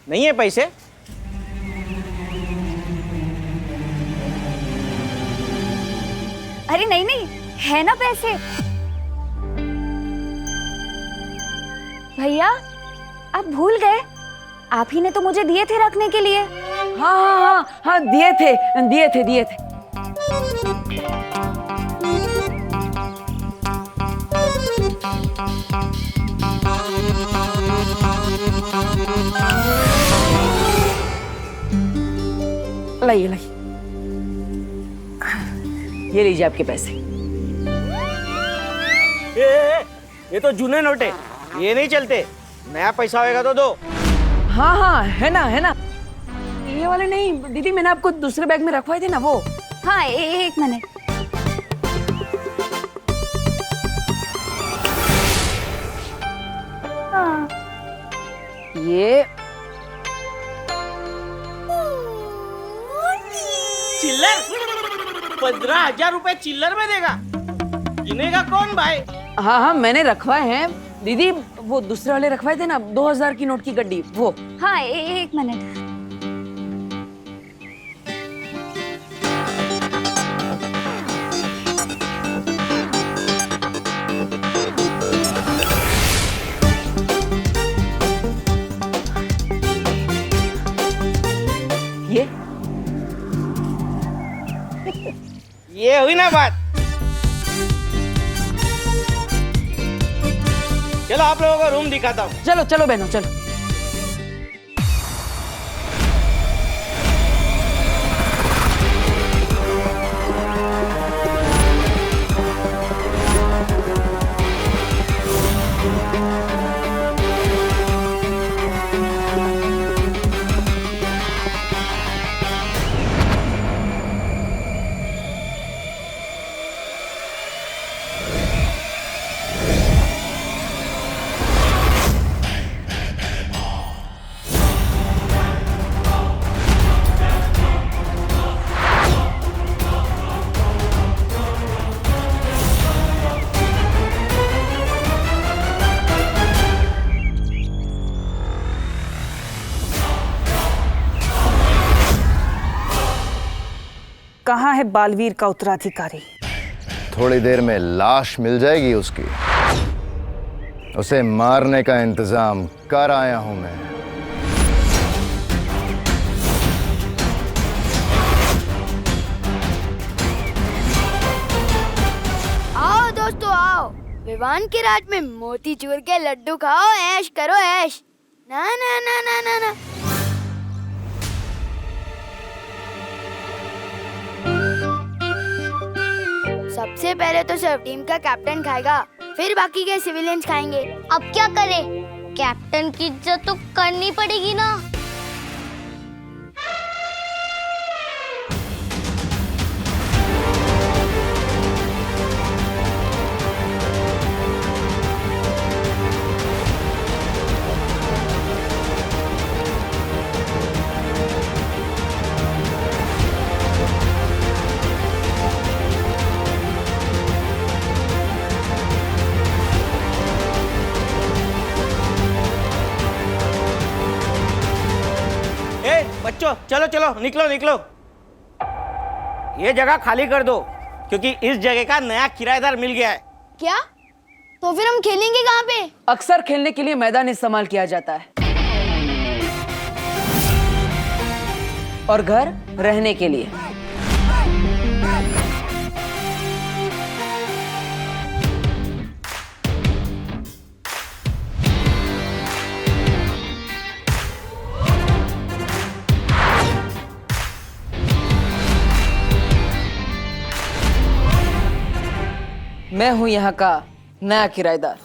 नहीं है पैसे? अरे नहीं नहीं, है ना पैसे। भैया आप भूल गए, आप ही ने तो मुझे दिए थे रखने के लिए। हाँ हाँ हाँ हाँ, दिए थे। लाइए ये लीजिए आपके पैसे। ये तो जूने नोट है, ये नहीं चलते। नया पैसा होएगा तो दो। हाँ हाँ, है ना। ये वाले नहीं दीदी, मैंने आपको दूसरे बैग में रखवाए थे ना वो। हाँ एक मिनट। हाँ ये चिल्लर 15,000 रुपए चिल्लर में देगा? गिनेगा कौन भाई? हाँ हाँ, मैंने रखवाए हैं दीदी, वो दूसरे वाले रखवाए थे ना 2000 की नोट की गड्डी, वो। हाँ एक मिनट। ये हुई ना बात। चलो आप लोगों को रूम दिखाता हूँ। चलो चलो बहनों, चलो। कहाँ है बालवीर का उत्तराधिकारी? थोड़ी देर में लाश मिल जाएगी उसकी। उसे मारने का इंतजाम कर आया हूं मैं। आओ दोस्तों आओ, विवान के राज में मोतीचूर के लड्डू खाओ, ऐश करो ऐश। ना ना ना ना ना ना। सबसे पहले तो सिर्फ टीम का कैप्टन खाएगा, फिर बाकी के सिविलियंस खाएंगे। अब क्या करें? कैप्टन की इज्जत तो करनी पड़ेगी ना। बच्चों चलो चलो निकलो निकलो, ये जगह खाली कर दो क्योंकि इस जगह का नया किराएदार मिल गया है। क्या? तो फिर हम खेलेंगे कहाँ पे? अक्सर खेलने के लिए मैदान इस्तेमाल किया जाता है और घर रहने के लिए। मैं हूं यहाँ का नया किराएदार।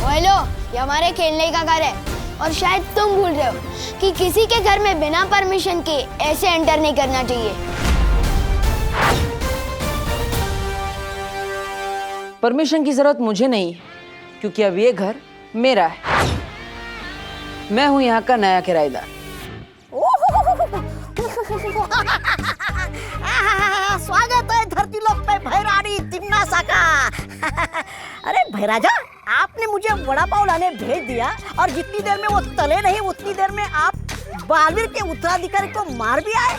हेलो, ये हमारे खेलने का घर है और शायद तुम भूल रहे हो कि किसी के घर में बिना परमिशन के ऐसे एंटर नहीं करना चाहिए। परमिशन की जरूरत मुझे नहीं क्योंकि अब ये घर मेरा है। मैं हूं यहाँ का नया किराएदार। स्वागत है धरती लोक पे भैरानी तिम्नासा का। अरे भैराजा, आपने मुझे वड़ा पाव लाने भेज दिया और जितनी देर में वो तले नहीं उतनी देर में आप बालवीर के उत्तराधिकारी को मार भी आए।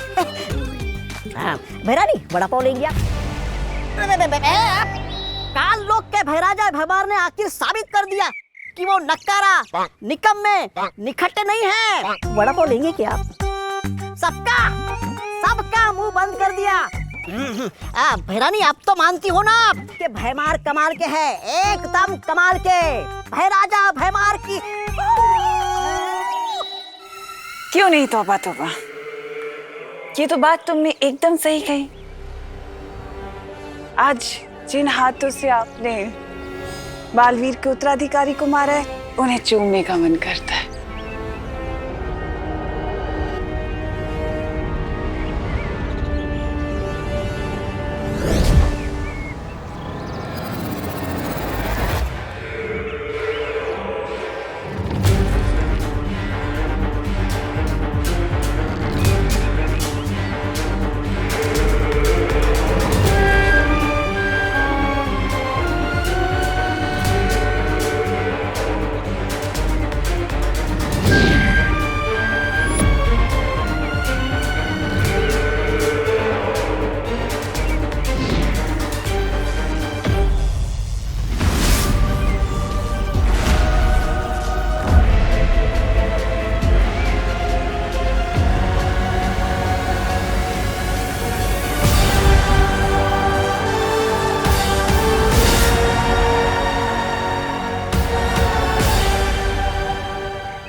हाँ, भैरानी वड़ा पाव लेंगे आप? काल लोग के भैराजा भैमार ने आखिर साबित कर दिया कि वो नक्कारा, निकम्मे, निखट्टे नहीं है। वड़ा पाव लेंगे क्या आप? सबका मुंह बंद कर दिया। भैरानी आप तो मानती हो ना कि भैमार कमाल के है, एकदम कमाल के। भैराजा भैमार की क्यों नहीं तौबा तौबा, ये तो बात तुमने एकदम सही कही। आज जिन हाथों से आपने बालवीर के उत्तराधिकारी को मारा है, उन्हें चूमने का मन करता है।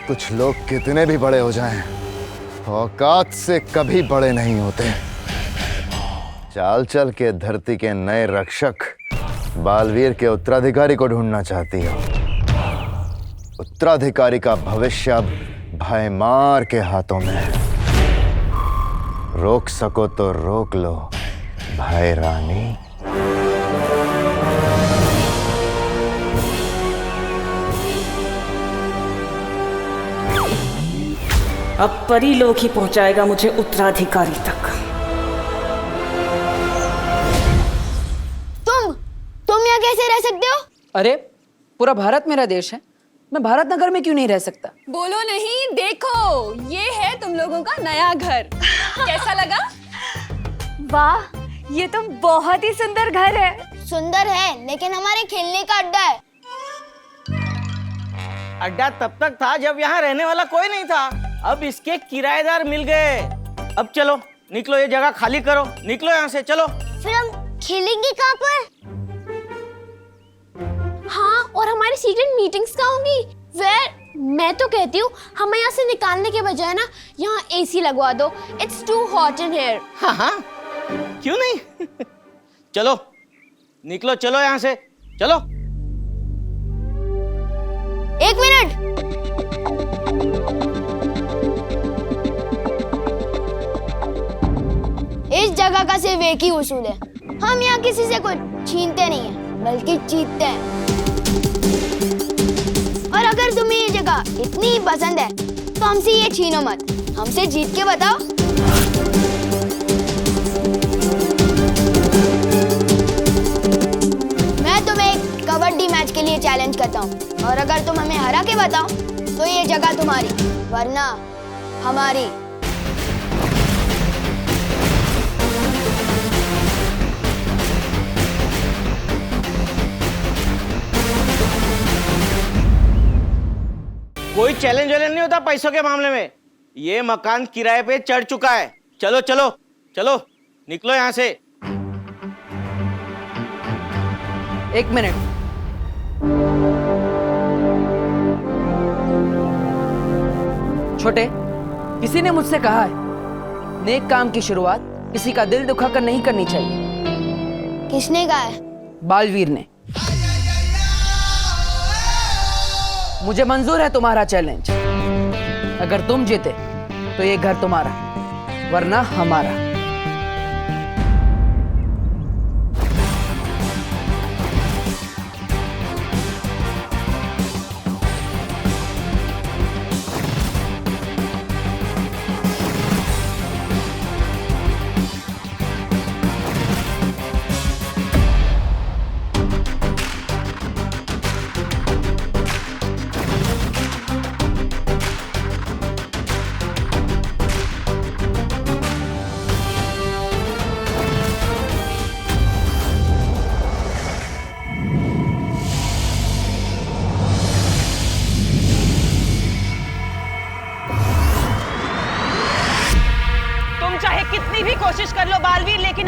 कुछ लोग कितने भी बड़े हो जाएं, औकात से कभी बड़े नहीं होते। चाल चल के धरती के नए रक्षक बालवीर के उत्तराधिकारी को ढूंढना चाहती हो। उत्तराधिकारी का भविष्य अब भैमार के हाथों में है। रोक सको तो रोक लो भैरानी। अब परी लोग ही पहुंचाएगा मुझे उत्तराधिकारी तक। तुम यहाँ कैसे रह सकते हो? अरे पूरा भारत मेरा देश है, मैं भारत नगर में क्यों नहीं रह सकता? बोलो नहीं, देखो ये है तुम लोगों का नया घर। कैसा लगा? वाह, ये तो बहुत ही सुंदर घर है। सुंदर है, लेकिन हमारे खेलने का अड्डा है। अड्डा तब तक था जब यहाँ रहने वाला कोई नहीं था। अब इसके किराएदार मिल गए। अब चलो निकलो, ये जगह खाली करो, निकलो यहाँ से, चलो। फिर हम खेलेंगे कहाँ पर? हाँ, और हमारी सीक्रेट मीटिंग्स कहाँ होंगी? मैं तो कहती हूँ हमें यहाँ से निकालने के बजाय ना यहाँ एसी लगवा दो। It's too hot in here. हाँ, क्यों नहीं? चलो निकलो, चलो यहाँ से, चलो। एक मिनट, इस जगह का सिर्फ एक ही उसूल है, हम यहाँ किसी से कुछ छीनते नहीं हैं, बल्कि जीतते हैं। और अगर तुम्हें ये जगह इतनी ही पसंद है तो हमसे ये छीनो मत, हमसे जीत के बताओ। मैं तुम्हें एक कबड्डी मैच के लिए चैलेंज करता हूँ, और अगर तुम हमें हरा के बताओ तो ये जगह तुम्हारी, वरना हमारी। कोई चैलेंज वैलेंज नहीं होता पैसों के मामले में। ये मकान किराए पे चढ़ चुका है। चलो चलो चलो, निकलो यहाँ से। एक मिनट, छोटे, किसी ने मुझसे कहा है नेक काम की शुरुआत किसी का दिल दुखाकर नहीं करनी चाहिए। किसने कहा है? बालवीर ने। मुझे मंजूर है तुम्हारा चैलेंज। अगर तुम जीते तो ये घर तुम्हारा, वरना हमारा।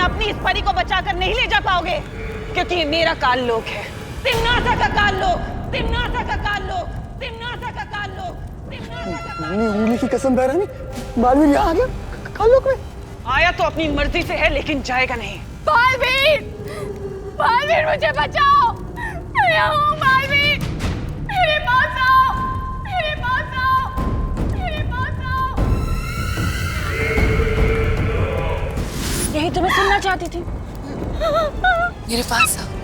अपनी इस परी को बचाकर नहीं ले जा पाओगे, क्योंकि ये मेरा काल लोक है। तिम्नासा का काल लोक, तिम्नासा का काल लोक, तिम्नासा का काल लोक, तिम्नासा का काल लोक। उंगली की कसम बहरानी, बालवीर यहाँ आ गया काल लोक में। आया तो अपनी मर्जी से है, लेकिन जाएगा नहीं। बालवीर, बालवीर मुझे बचाओ। मैं यहाँ हूँ बालवीर, मेरे पास आओ, मेरे पास आओ, मेरे पास आओ। यही तो मैं सुनना चाहती थी। मेरे पास आओ।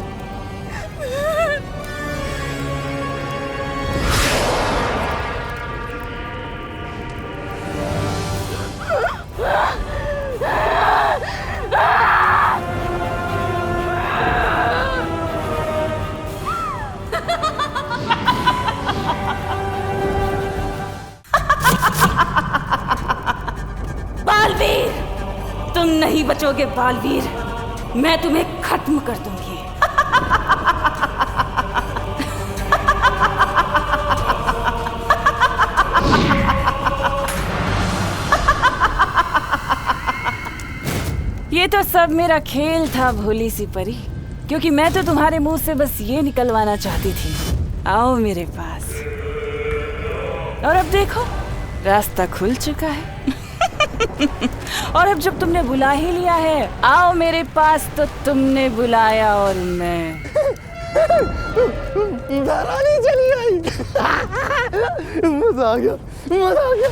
बालवीर, तुम नहीं बचोगे बालवीर, मैं तुम्हें खत्म कर दूंगी। ये तो सब मेरा खेल था भोली सी परी, क्योंकि मैं तो तुम्हारे मुंह से बस ये निकलवाना चाहती थी, आओ मेरे पास। और अब देखो, रास्ता खुल चुका है। और अब जब तुमने बुला ही लिया है, आओ मेरे पास, तो तुमने बुलाया और मैं बहरानी चली आई। मजा आ गया, मजा आ गया।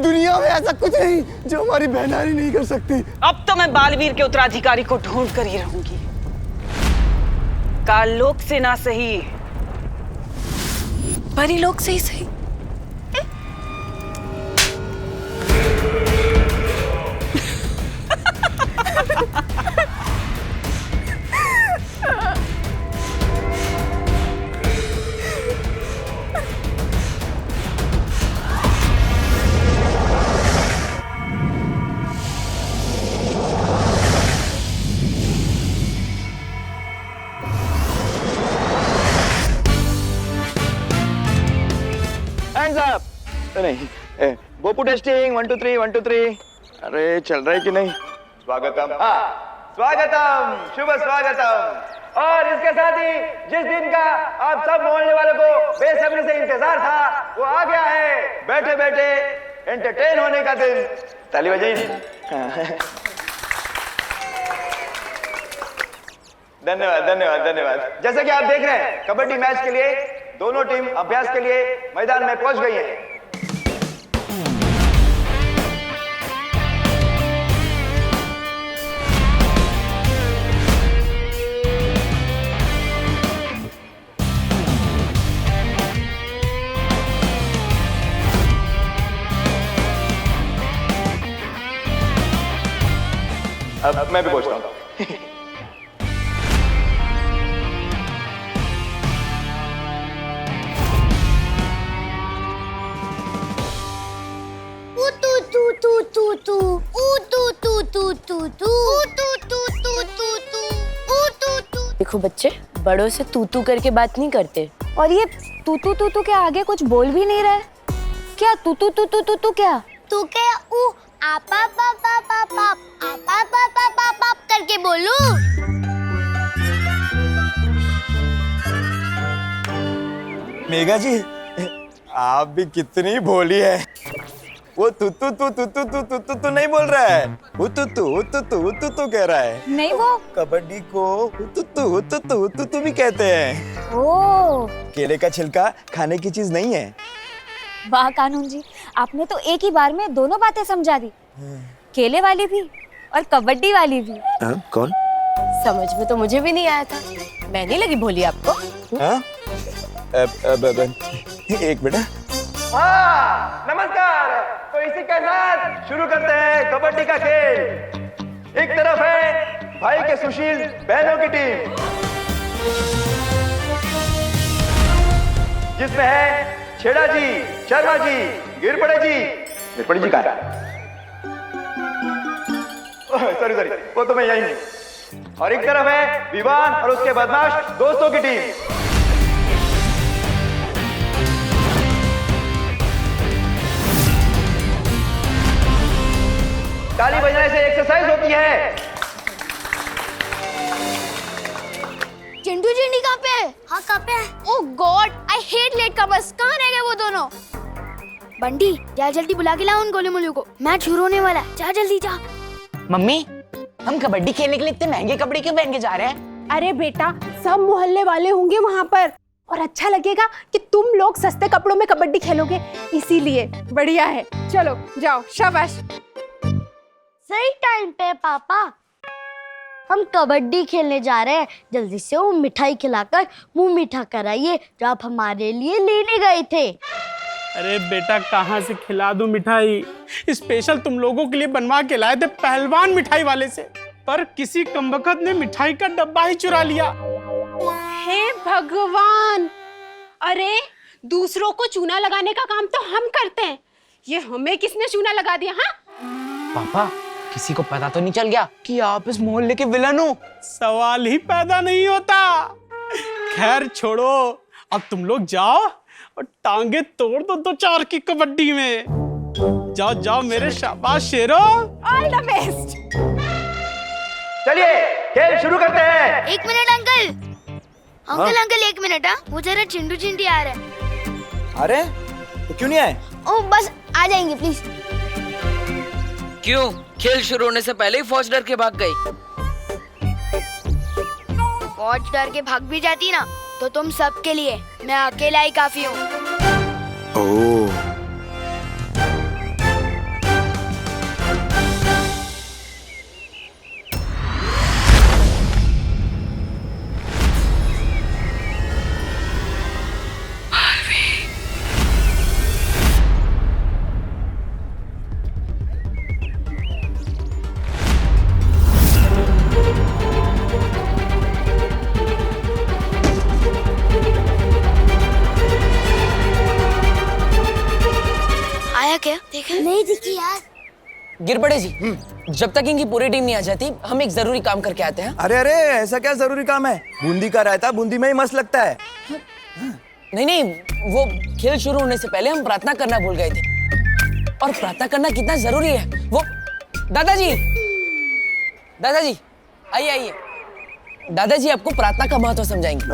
दुनिया में ऐसा कुछ नहीं जो हमारी बहनारी नहीं कर सकती। अब तो मैं बालवीर के उत्तराधिकारी को ढूंढ कर ही रहूंगी। काल लोक से ना सही, परी लोक से ही सही। नहीं, बोपू टेस्टिंग 1 2 3 1 2 3। अरे चल रहा है कि नहीं? स्वागतम, हाँ स्वागतम, शुभ स्वागतम। और इसके साथ ही जिस दिन का आप सब मोहल्ले वालों को बेसब्री से इंतजार था, वो आ गया है। बैठे बैठे एंटरटेन होने का दिन। ताली बजाइए। धन्यवाद धन्यवाद धन्यवाद। जैसे कि आप देख रहे हैं, कबड्डी मैच के लिए दोनों टीम अभ्यास के लिए मैदान में पहुंच गई है। अब मैं भी पहुंचता हूँ। देखो बच्चे, बड़ों से तू तू करके बात नहीं करते। और ये तू तू के आगे कुछ बोल भी नहीं रहा है। क्या तू क्या? तू क्या ऊ आपा पापा पापा आपा पापा पापा करके बोलूं? मेघा जी, आप भी कितनी भोली है। वो तू नहीं बोल रहा है, तू कह रहा है। नहीं, वो कबड्डी को तू भी कहते हैं। ओ, केले का छिलका खाने की चीज नहीं है। वाह कानून जी, आपने तो एक ही बार में दोनों बातें समझा दी, केले वाली भी और कबड्डी वाली भी। कौन? समझ में तो मुझे भी नहीं आया था। मैं नहीं लगी भोली आपको? एक बेटा। हाँ, नमस्कार। तो इसी के साथ शुरू करते हैं कबड्डी का खेल। एक तरफ है भाई के सुशील बहनों की टीम, जिसमें है छेड़ा जी, शर्मा जी, गिरपड़े जी कहाँ है? सॉरी वो तो मैं यही हूँ। और एक तरफ है विवान और उसके बदमाश दोस्तों की टीम। ताली बजाने से एक्सरसाइज होती है, चिंडी कहाँ पे है? हाँ कहाँ पे है? Oh god, I hate latecomers. कहाँ रह गए वो दोनों? बंटी जा जल्दी बुला के लाओ उन गोले मोलू को, मैच शुरू होने वाला है। जा जल्दी जा। मम्मी, हम कबड्डी खेलने के लिए इतने महंगे कपड़े क्यों पहन के जा रहे हैं? अरे बेटा, सब मोहल्ले वाले होंगे वहाँ पर और अच्छा लगेगा कि तुम लोग सस्ते कपड़ों में कबड्डी खेलोगे, इसीलिए बढ़िया है। चलो जाओ, शाबाश। सही टाइम पे पापा, हम कबड्डी खेलने जा रहे हैं। जल्दी से वो मिठाई खिलाकर मुंह मीठा कराइए जो आप हमारे लिए लेने गए थे। अरे बेटा, कहाँ से खिला दूं मिठाई? स्पेशल तुम लोगों के लिए बनवा के लाए थे पहलवान मिठाई वाले से, पर किसी कमबख्त ने मिठाई का डब्बा ही चुरा लिया। हे भगवान! अरे दूसरों को चूना लगाने का काम तो हम करते हैं, ये हमें किसने चूना लगा दिया? हाँ पापा, किसी को पता तो नहीं चल गया कि आप इस मोहल्ले के विलन हो? सवाल ही पैदा नहीं होता। खैर छोड़ो, अब तुम लोग जाओ और टांगे तोड़ दो 2-4 की कबड्डी में। जाओ जाओ मेरे शाबाश शेरो। All the best. चलिए खेल शुरू करते हैं। 1 मिनट अंकल, अंकल 1 मिनट। हाँ, वो जरा चिंटू चिंटी आ रहे हैं। अरे तो क्यों नहीं आए? ओ बस आ जाएंगे प्लीज। क्यों? खेल शुरू होने से पहले ही फौज डर के भाग गई? फौज डर के भाग भी जाती ना तो तुम सबके लिए मैं अकेला ही काफी हूँ। ओह, क्या देखा? नहीं दिखी यार। गिरबड़े जी, जब तक इनकी पूरी टीम नहीं आ जाती, हम एक जरूरी काम करके आते हैं। अरे अरे, ऐसा क्या जरूरी काम है? बूंदी का रायता बूंदी में ही मस्त लगता है। नहीं, वो खेल शुरू होने से पहले हम प्रार्थना करना भूल गए थे, और प्रार्थना करना कितना जरूरी है वो। दादाजी आइए। दादाजी आपको प्रार्थना का महत्व समझाएंगे।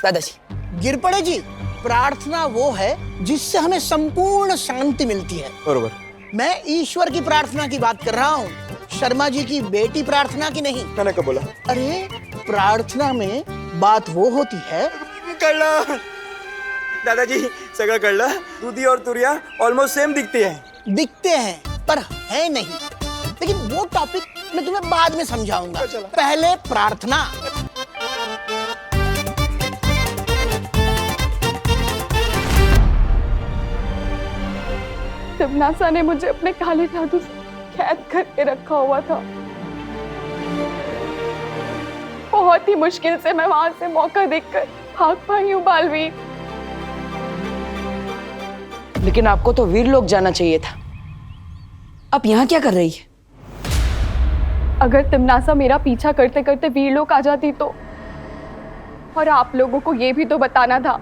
दादाजी। गिरपड़े जी, प्रार्थना वो है जिससे हमें संपूर्ण शांति मिलती है। बरोबर। मैं ईश्वर की प्रार्थना की बात कर रहा हूँ, शर्मा जी की बेटी प्रार्थना की नहीं। मैंने कब बोला? अरे प्रार्थना में बात वो होती है। कळला दादाजी, सगळं कळलं। दूधी और तुरिया ऑलमोस्ट सेम दिखती हैं पर है नहीं। लेकिन वो टॉपिक मैं तुम्हें बाद में समझाऊंगा, पहले प्रार्थना। तिमनासा ने मुझे अपने काले जादू से कैद करके रखा हुआ था। बहुत ही मुश्किल से मैं वहां से मौका देखकर भाग पाई हूँ बालवीर। लेकिन आपको तो वीर लोग जाना चाहिए था। आप यहाँ क्या कर रही है? अगर तिमनासा मेरा पीछा करते करते वीर लोग आ जाती तो, और आप लोगों को ये भी तो बताना था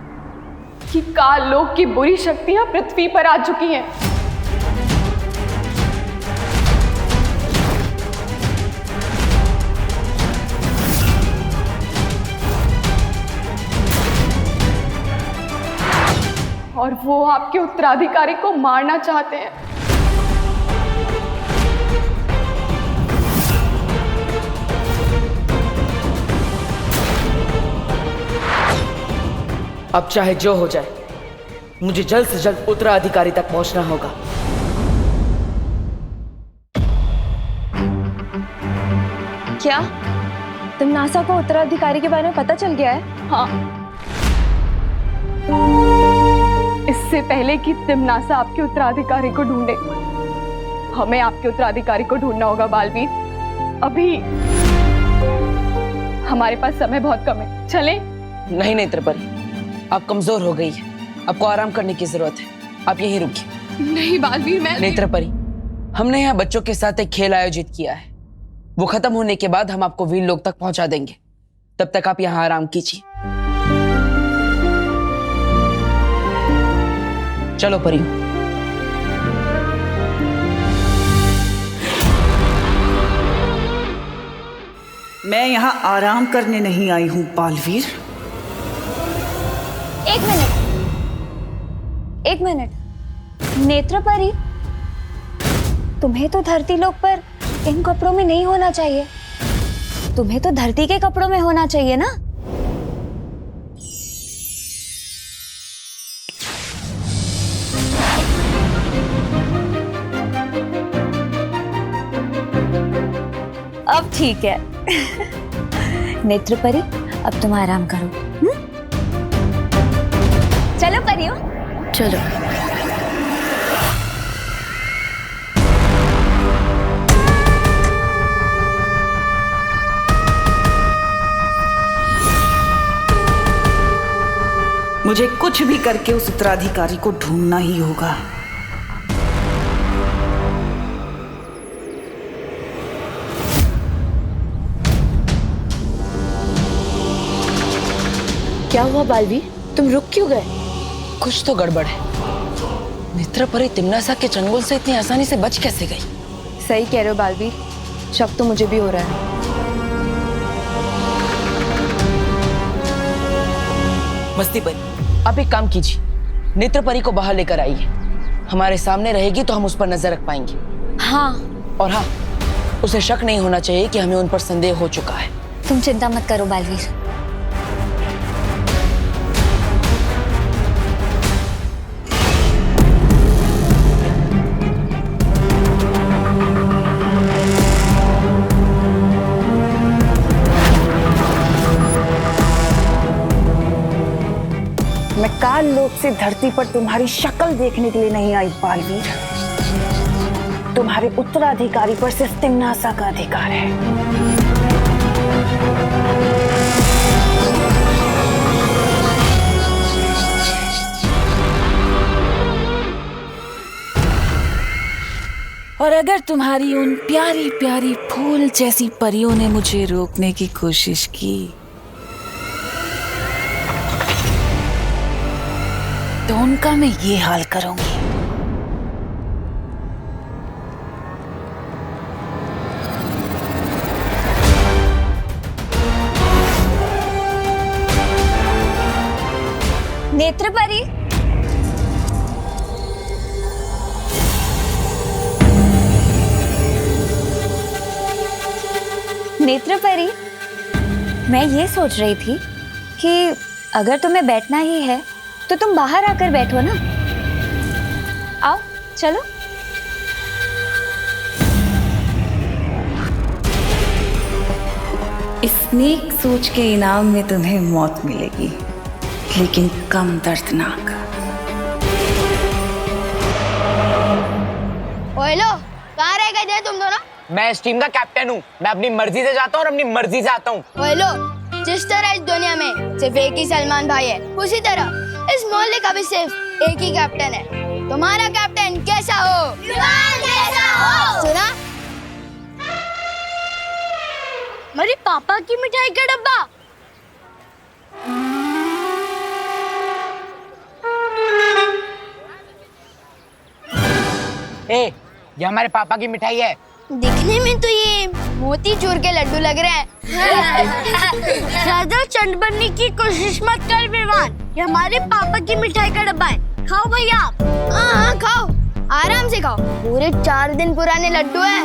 कि काल लोक की बुरी शक्तियां पृथ्वी पर आ चुकी हैं। और वो आपके उत्तराधिकारी को मारना चाहते हैं। अब चाहे जो हो जाए, मुझे जल्द से जल्द उत्तराधिकारी तक पहुंचना होगा। क्या तिमनासा को उत्तराधिकारी के बारे में पता चल गया है? हाँ। इससे पहले कि तिमनासा आपके उत्तराधिकारी को ढूंढे, हमें आपके उत्तराधिकारी को ढूंढना होगा बालवीर। अभी हमारे पास समय बहुत कम है, चलें? नहीं त्रिपरी, आप कमजोर हो गई है, आपको आराम करने की जरूरत है। आप यहीं रुकिए। नहीं बालवीर, मैं नेत्रपरी, हमने यहाँ बच्चों के साथ एक खेल आयोजित किया है। वो खत्म होने के बाद हम आपको वीर लोक तक पहुंचा देंगे। तब तक आप यहाँ आराम कीजिए। चलो परियों। मैं यहाँ आराम करने नहीं आई हूँ बालवीर, एक मिनट, नेत्रपरी, तुम्हें तो धरती लोक पर इन कपड़ों में नहीं होना चाहिए। तुम्हें तो धरती के कपड़ों में होना चाहिए ना। अब ठीक है। नेत्रपरी, अब तुम आराम करो। चलो परियो, चलो। मुझे कुछ भी करके उस उत्तराधिकारी को ढूंढना ही होगा। क्या हुआ बालवीर, तुम रुक क्यों गए? कुछ तो गड़बड़ है। नेत्रपरी तिम्नासा के चंगुल से इतनी आसानी से बच कैसे गई? सही कह रहे हो बालवीर, शक तो मुझे भी हो रहा है। मस्ती परी, आप एक काम कीजिए, नेत्रपरी को बाहर लेकर आइए। हमारे सामने रहेगी तो हम उस पर नजर रख पाएंगे। हाँ। और हाँ, उसे शक नहीं होना चाहिए कि हमें उन पर संदेह हो चुका है। तुम चिंता मत करो बालवीर। मैं काल लोक से धरती पर तुम्हारी शक्ल देखने के लिए नहीं आई बालवीर। तुम्हारे उत्तराधिकारी पर सिर्फ तिम्नासा का अधिकार है। और अगर तुम्हारी उन प्यारी प्यारी फूल जैसी परियों ने मुझे रोकने की कोशिश की तो उनका मैं ये हाल करूंगी। नेत्रपरी, नेत्रपरी, मैं ये सोच रही थी कि अगर तुम्हें बैठना ही है तो तुम बाहर आकर बैठो ना। आओ, चलो। इस नेक सोच के इनाम में तुम्हें मौत मिलेगी, लेकिन कम दर्दनाक। ओए लो, कहाँ रह गए थे तुम दोनों? मैं इस टीम का कैप्टन हूँ। मैं अपनी मर्जी से जाता हूँ और अपनी मर्जी से आता हूँ। ओए लो, जिस तरह इस दुनिया में सिर्फ एक ही सलमान भाई है, उसी तरह इस मोहल्ले का भी सिर्फ एक ही कैप्टन है। तुम्हारा कैप्टन कैसा हो? जैसा हो। सुना? मेरे पापा की मिठाई का डब्बा। ए, ये हमारे पापा की मिठाई है। दिखने में तो ये मोती चूर के लड्डू लग रहे हैं। ज्यादा चंड बनने की कोशिश मत कर विवान, ये हमारे पापा की मिठाई का डब्बा है। खाओ भैया। हाँ, खाओ, आराम से खाओ। पूरे 4 दिन पुराने लड्डू हैं।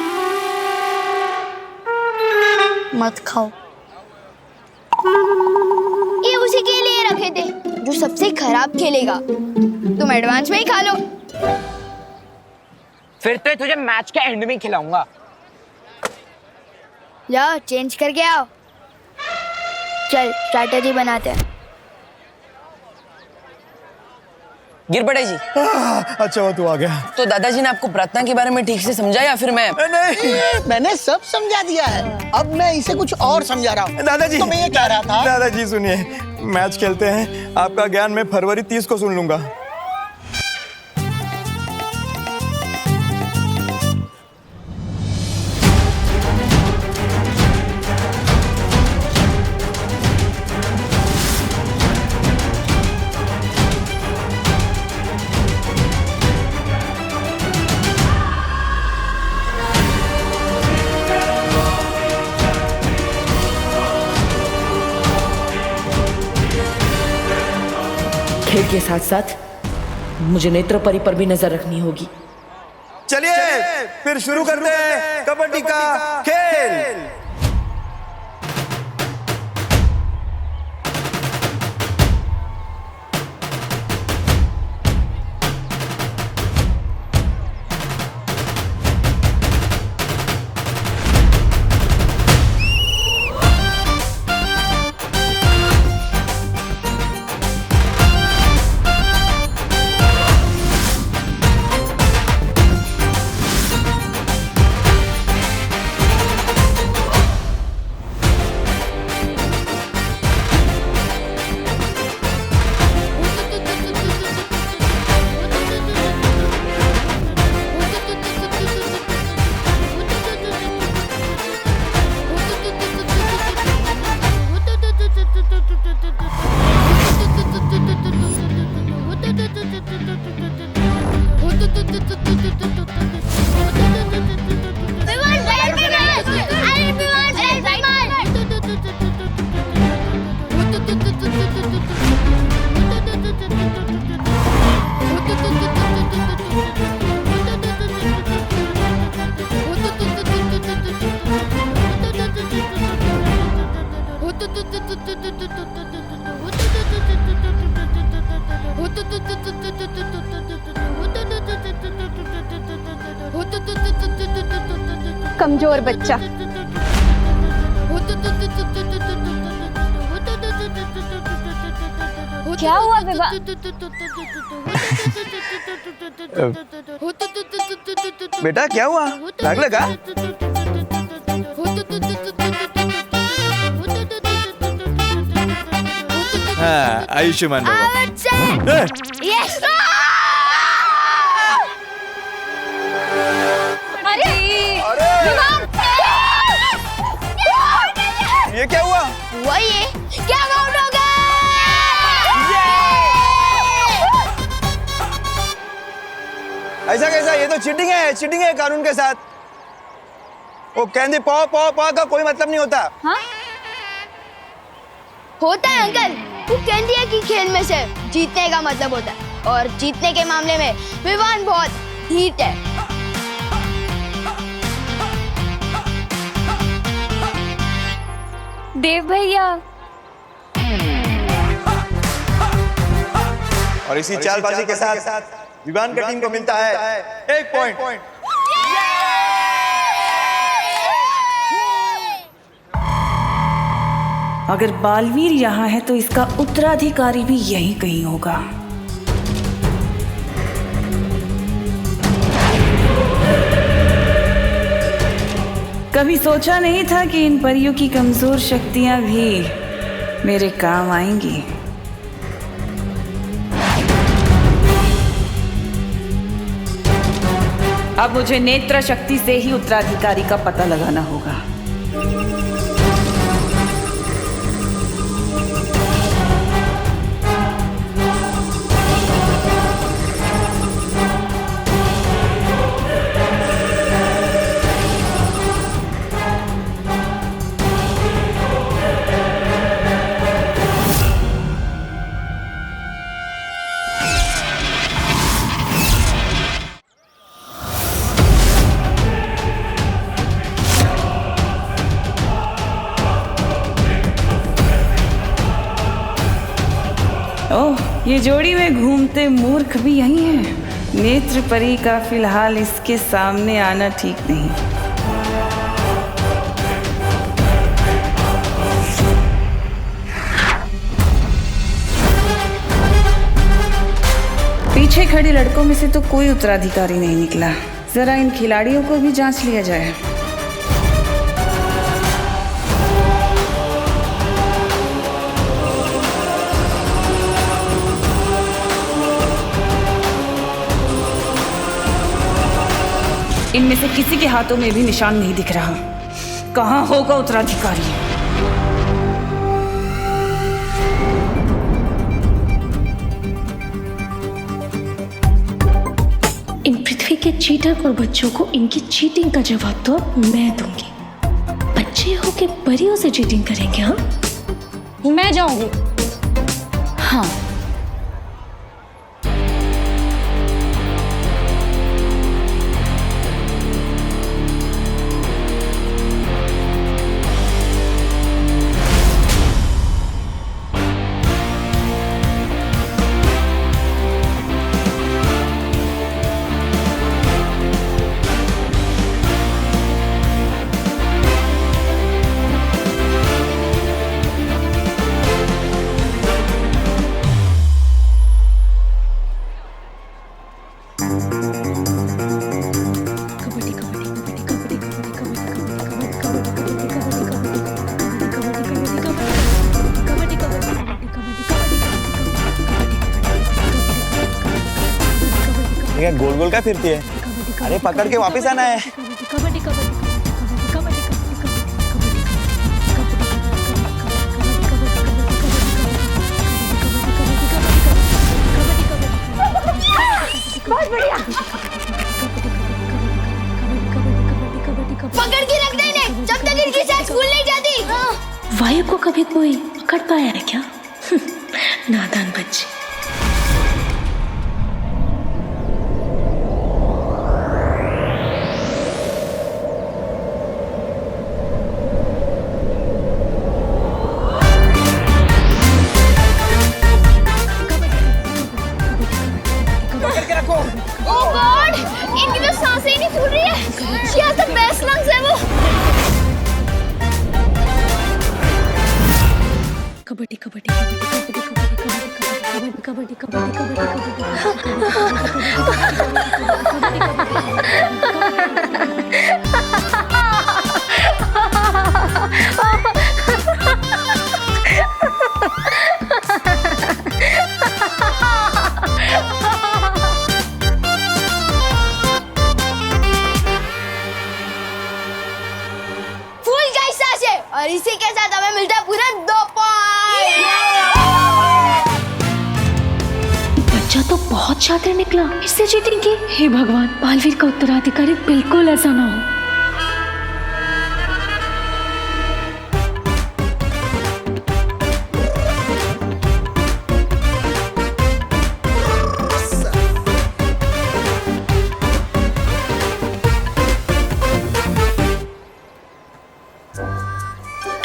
मत खाओ, ये उसी के लिए रखे थे जो सबसे खराब खेलेगा। तुम एडवांस में ही खा लो। फिर तो तुझे मैच के एंड में खिलाऊंगा। जाओ, चेंज करके आओ। चल, स्ट्रैटेजी बनाते हैं। गिरबड़े जी। अच्छा वो तू आ गया। तो दादाजी ने आपको प्रार्थना के बारे में ठीक से समझा या फिर मैं? नहीं, मैंने सब समझा दिया है। अब मैं इसे कुछ और समझा रहा हूँ। दादाजी, तो मैं ये कह रहा था। दादाजी सुनिए, मैच खेलते हैं। आपका ज्ञान मैं फरवरी 30 को सुन लूंगा। खेल के साथ साथ मुझे नेत्रपरी पर भी नजर रखनी होगी। चलिए फिर शुरू करते हैं कबड्डी का खेल। कमजोर बच्चा। क्या हुआ विवाह? बेटा क्या हुआ, दाग लगा? हाँ, आयुष्मान भव। यस। ये क्या हुआ? ये क्या आउट हो गया? ऐसा कैसा? ये तो चीटिंग है कानून के साथ। वो कहती पौ पौ पौ का कोई मतलब नहीं होता। हाँ? होता है अंकल। वो कहती है कि खेल में से जीतने का मतलब होता है, और जीतने के मामले में विवान बहुत हीट है। देव भैया। और इसी चालबाजी के साथ विवान का टीम को मिलता है 1 पॉइंट। अगर बालवीर यहाँ है तो इसका उत्तराधिकारी भी यहीं कहीं होगा। कभी सोचा नहीं था कि इन परियों की कमजोर शक्तियां भी मेरे काम आएंगी। अब मुझे नेत्र शक्ति से ही उत्तराधिकारी का पता लगाना होगा। ओह, ये जोड़ी में घूमते मूर्ख भी यही हैं। नेत्र परी का फिलहाल इसके सामने आना ठीक नहीं। पीछे खड़े लड़कों में से तो कोई उत्तराधिकारी नहीं निकला। जरा इन खिलाड़ियों को भी जांच लिया जाए। इनमें से किसी के हाथों में भी निशान नहीं दिख रहा। कहाँ होगा उत्तराधिकारी? इन पृथ्वी के चीटर और बच्चों को इनकी चीटिंग का जवाब तो अब मैं दूंगी। बच्चे हो के परियों से चीटिंग करेंगे? हाँ, मैं जाऊंगी। हाँ, ये गोल गोल क्या फिरती है? अरे पकड़ के वापस आना है। बहुत बढ़िया। पकड़ के रख दे इन्हें, जब तक इनकी साथ स्कूल नहीं जाती। वायु को कभी कोई पकड़ पाया है क्या? नादान बच्चे। Oh God! इनकी तो सांसें ही नहीं फूल रही है। She has the best lungs ever. Kabaddi kabaddi kabaddi kabaddi kabaddi kabaddi फूल गई सांसें और इसी के साथ हमें मिलता है पूरा 2 पॉइंट। बच्चा तो बहुत शातिर निकला, इससे चीटिंग की। हे भगवान, बालवीर का उत्तराधिकारी बिल्कुल ऐसा ना हो।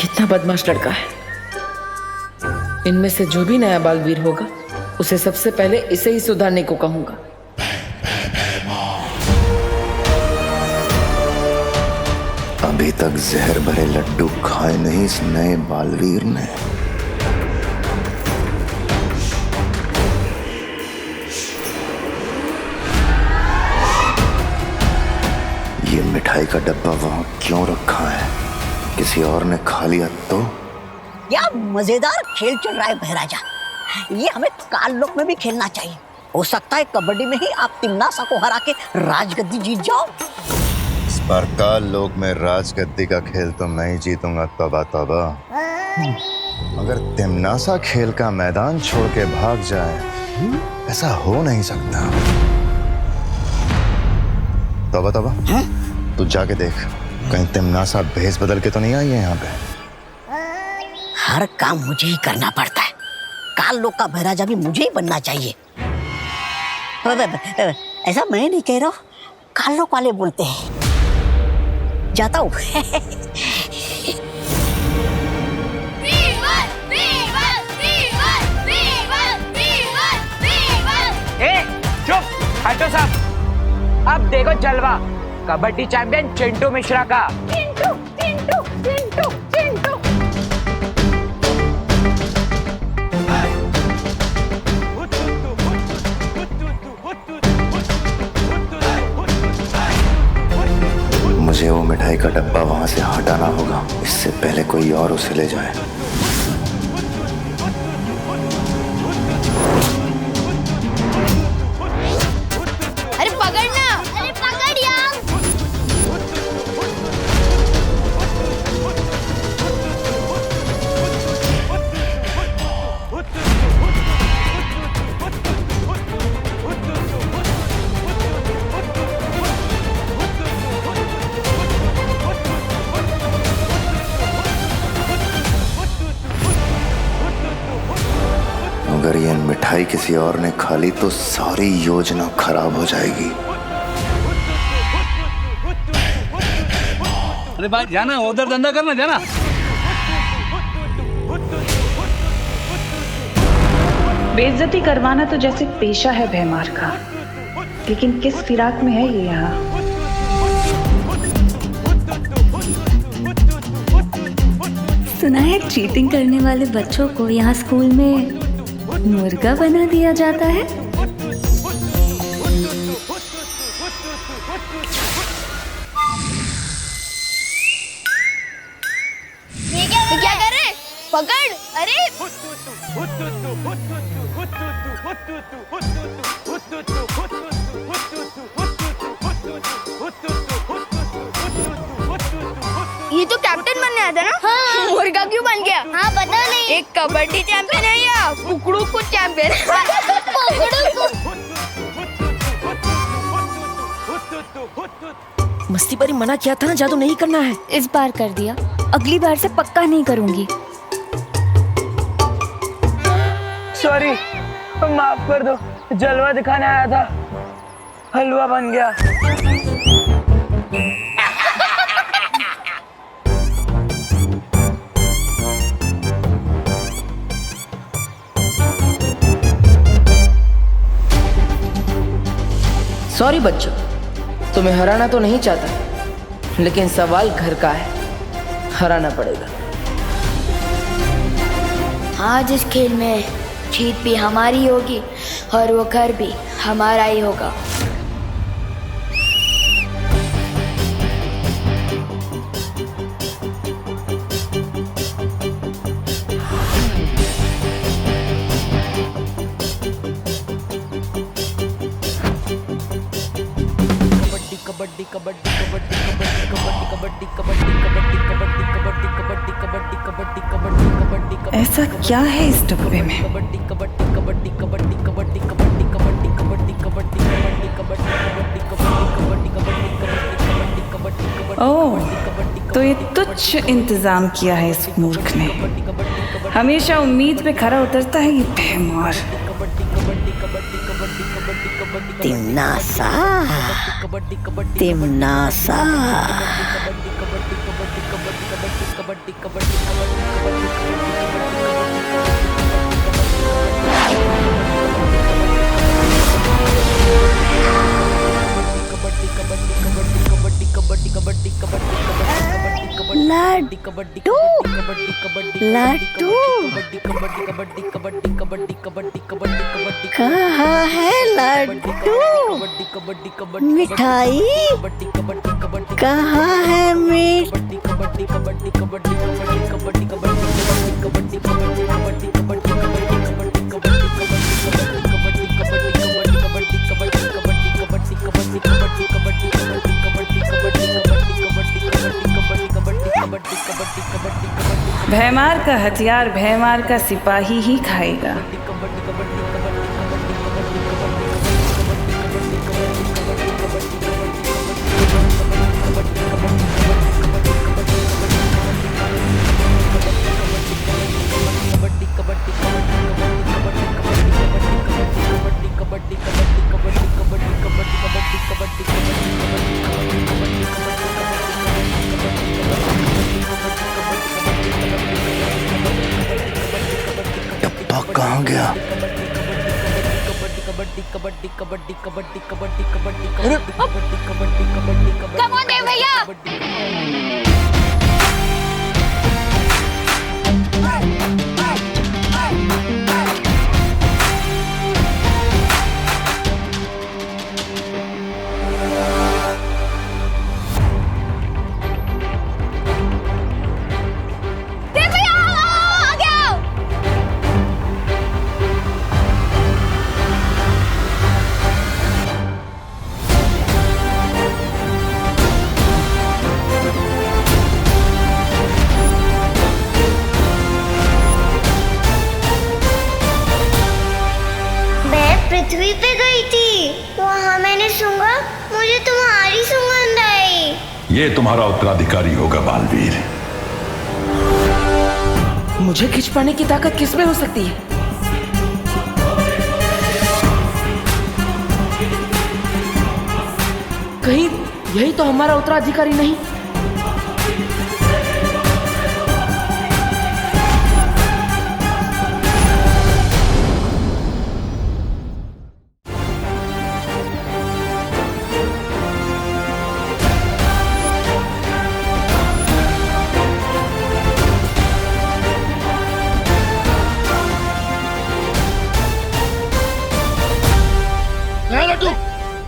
कितना बदमाश लड़का है। इनमें से जो भी नया बालवीर होगा उसे सबसे पहले इसे ही सुधारने को कहूंगा। अभी तक जहर भरे लड्डू खाए नहीं इस नए बालवीर ने। ये मिठाई का डब्बा वहां क्यों रखा है? किसी और ने खा लिया तो? क्या मजेदार खेल चल रहा है बहराजा। ये हमें काल लोक में भी खेलना चाहिए। हो सकता है कबड्डी में ही आप तिम्नासा को हरा के राजगद्दी जीत जाओ। इस बार काल लोक में राजगद्दी का खेल तो मैं ही जीतूंगा। तौबा तौबा। मगर तिम्नासा खेल का मैदान छोड़ के भाग जाए, ऐसा हो नहीं सकता। तौबा तौबा। तू जाके देख, कहीं तिम्नासा भेस बदल के तो नहीं आई है यहाँ पे। हर काम मुझे ही करना पड़ता है। काल लोक का बहराजा भी मुझे ही बनना चाहिए। ऐसा मैं नहीं कह रहा हूँ, काल लोक वाले बोलते हैं। जाता हूँ। चुप, हटो साहब। अब देखो जलवा कबड्डी चैंपियन चिंटू मिश्रा का। चिंटू चिंटू चिंटू चिंटू। मुझे वो मिठाई का डब्बा वहां से हटाना होगा, इससे पहले कोई और उसे ले जाए। अरे पकड़ना, अरे पकड़ यार। अगर ये मिठाई किसी और ने खा ली तो सारी योजना खराब हो जाएगी। अरे भाई जाना, उधर धंधा करना, जाना। बेइज्जती करवाना तो जैसे पेशा है भैमार का, लेकिन किस फिराक में है ये यहाँ। सुना है चीटिंग करने वाले बच्चों को यहाँ स्कूल में मुर्गा बना दिया जाता है। ये क्या कर रहे हैं? पकड़। अरे ये तो कैप्टन बनने आया था ना? हाँ। मुर्गा क्यों बन गया? हाँ पता नहीं। एक कबड्डी चैंपियन है या कुकड़ू कुछ चैंपियन? मस्ती परी मना किया था ना, जादू नहीं करना है। इस बार कर दिया, अगली बार से पक्का नहीं करूंगी। सॉरी, माफ कर दो, जलवा दिखाने आया था, हलवा बन गया। सॉरी बच्चों, तुम्हें हराना तो नहीं चाहता, लेकिन सवाल घर का है, हराना पड़ेगा। आज इस खेल में जीत भी हमारी होगी और वो घर भी हमारा ही होगा। ऐसा क्या है इस डब्बे में? ओह, तो ये तुच्छ इंतजाम किया है इस मूर्ख ने। हमेशा उम्मीद पे खरा उतरता है ये बेमार। तिमनासा, तिमनासा। लड्डू, लड्डू कहाँ है लड्डू? मिठाई कहाँ है? भैमार का हथियार भैमार का सिपाही ही खाएगा। कहाँ गया? कम ऑन देव भैया। पृथ्वी पे गई थी, वहाँ मैंने सूंघा, मुझे तुम्हारी सुगंध आई। ये तुम्हारा उत्तराधिकारी होगा बालवीर। मुझे खिंच पाने की ताकत किसमें हो सकती है? कहीं यही तो हमारा उत्तराधिकारी नहीं? लड्डू,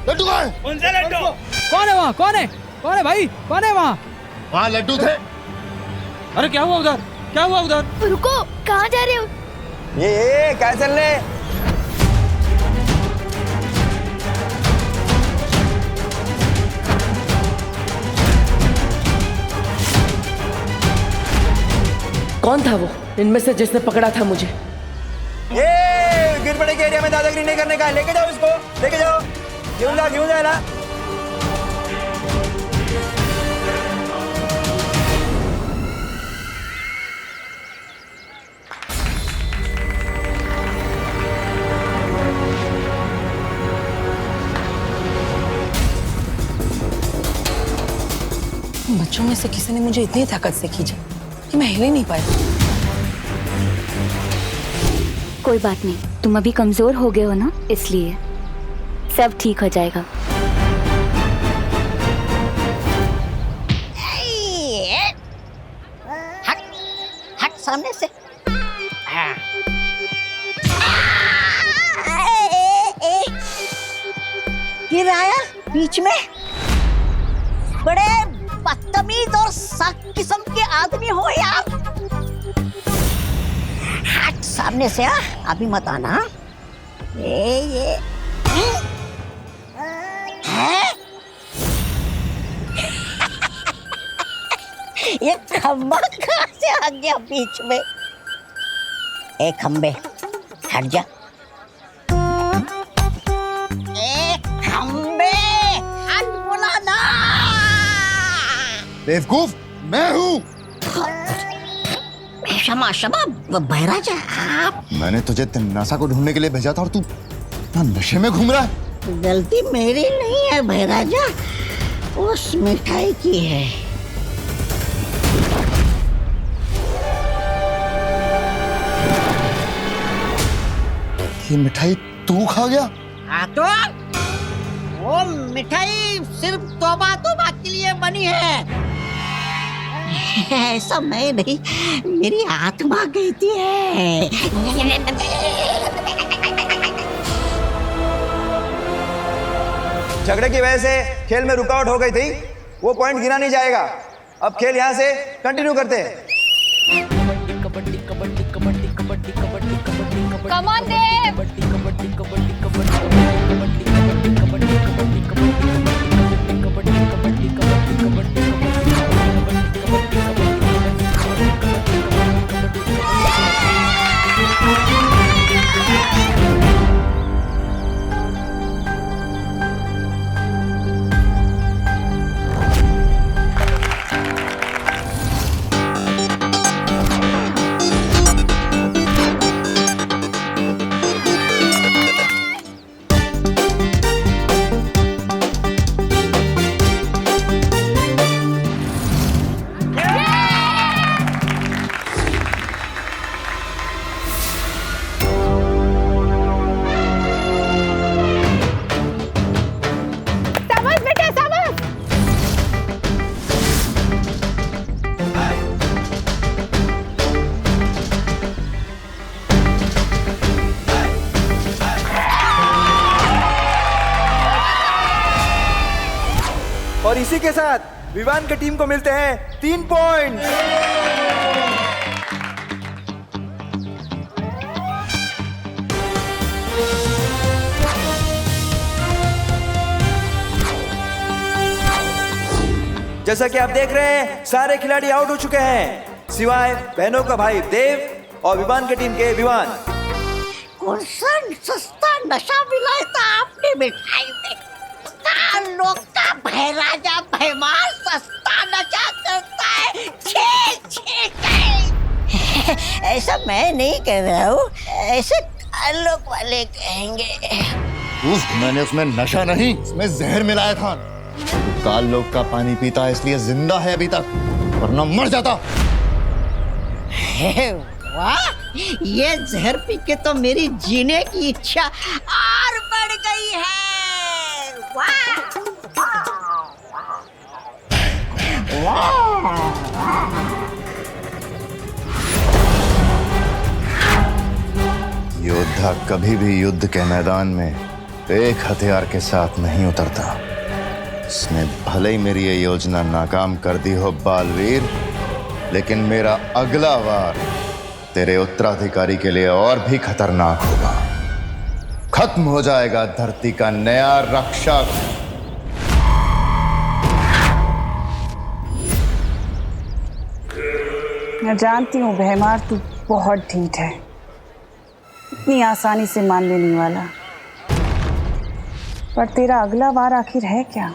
लड्डू कहाँ है? कौन सा लड्डू? कौन है वहाँ? कौन है? कौन है भाई? कौन है वहाँ? वहाँ लड्डू थे। अरे क्या हुआ उधर? क्या हुआ उधर? रुको, कहाँ जा रहे हो? ये क्या चल रहे? कौन था वो इनमें से जिसने पकड़ा था मुझे? ये गिर पड़े के एरिया में दादागिरी नहीं करने का है। लेके जाओ इसको, लेके जाओ। क्यों जा ना। बच्चों में से किसी ने मुझे इतनी ताकत से खींचा कि मैं हिल ही नहीं पाया। कोई बात नहीं, तुम अभी कमजोर हो गए हो ना, इसलिए सब ठीक हो जाएगा। हट हट सामने से। गिराया बीच में। बड़े बदतमीज और सख्त किस्म के आदमी हो यार। हट सामने से। अभी मत आना। ये है? ये खंबा कहाँ से आ गया बीच में? ए खंबे हट जा। ए खंबे हट बोला ना। बेवकूफ मैं हूँ। क्षमा क्षमा बहराजा आप। मैंने तुझे तिन्नासा को ढूंढने के लिए भेजा था और तू नशे में घूम रहा है। गलती मेरी नहीं है बहराजा, उस मिठाई की है। ये मिठाई तू खा गया? हाँ तो वो मिठाई सिर्फ तौबा के लिए बनी है। ऐसा मैं नहीं, मेरी आत्मा कहती है। झगड़े की वजह से खेल में रुकावट हो गई थी, वो पॉइंट गिना नहीं जाएगा। अब खेल यहाँ से कंटिन्यू करते हैं। कबड्डी कबड्डी कबड्डी कबड्डी कबड्डी कबड्डी कबड्डी कम ऑन देव। कबड्डी कबड्डी कबड्डी कबड्डी कबड्डी कबड्डी कबड्डी कबड्डी कबड्डी कबड्डी कबड्डी कबड्डी और इसी के साथ विवान की टीम को मिलते हैं 3 पॉइंट। जैसा कि आप देख रहे हैं सारे खिलाड़ी आउट हो चुके हैं सिवाय बहनों का भाई देव और विवान की टीम के विवान। कौन सा सस्ता नशा मिलाया था आपने मिठाई में? लोग का बहराजा भैमार सस्ता नशा करता है। छे छे ऐसा मैं नहीं कह रहा हूँ, ऐसे लोग वाले कहेंगे। मैंने उसमें नशा नहीं, उसमें जहर मिलाया था। काल लोग का पानी पीता है इसलिए जिंदा है अभी तक, वरना मर जाता। वाह, ये जहर पी के तो मेरी जीने की इच्छा और बढ़ गई है। योद्धा कभी भी युद्ध के मैदान में एक हथियार के साथ नहीं उतरता। इसने भले ही मेरी ये योजना नाकाम कर दी हो बालवीर, लेकिन मेरा अगला वार तेरे उत्तराधिकारी के लिए और भी खतरनाक होगा। खत्म हो जाएगा धरती का नया रक्षक। मैं जानती हूँ भैमार, तू बहुत ढीठ है, इतनी आसानी से मानने नहीं वाला। पर तेरा अगला वार आखिर है क्या?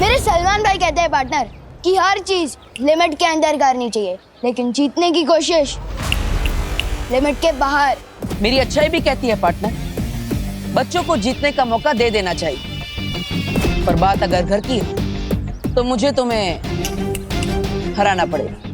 मेरे सलमान भाई कहते हैं पार्टनर कि हर चीज लिमिट के अंदर करनी चाहिए, लेकिन जीतने की कोशिश लिमिट के बाहर। मेरी अच्छाई भी कहती है पार्टनर, बच्चों को जीतने का मौका दे देना चाहिए, पर बात अगर घर की हो तो मुझे तुम्हें हराना पड़ेगा।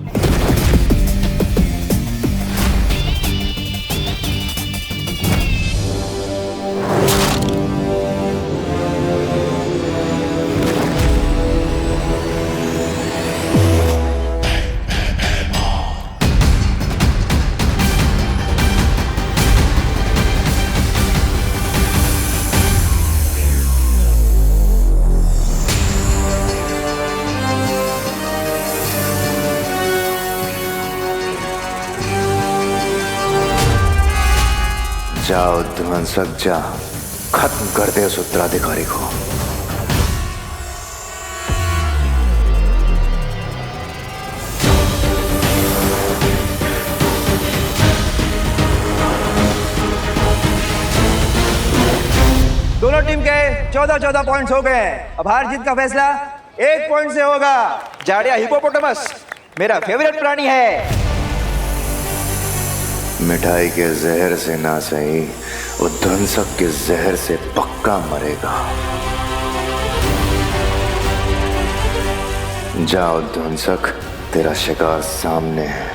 जाओ ध्वंसक जा, खत्म कर दे उस उत्तराधिकारी को। दोनों टीम के 14-14 पॉइंट्स हो गए। अब हार जीत का फैसला 1 पॉइंट से होगा। जाड़िया हिपोपोटामस मेरा फेवरेट प्राणी है। मिठाई के जहर से ना सही, वो ध्वंसक के जहर से पक्का मरेगा। जाओ ध्वंसक, तेरा शिकार सामने है।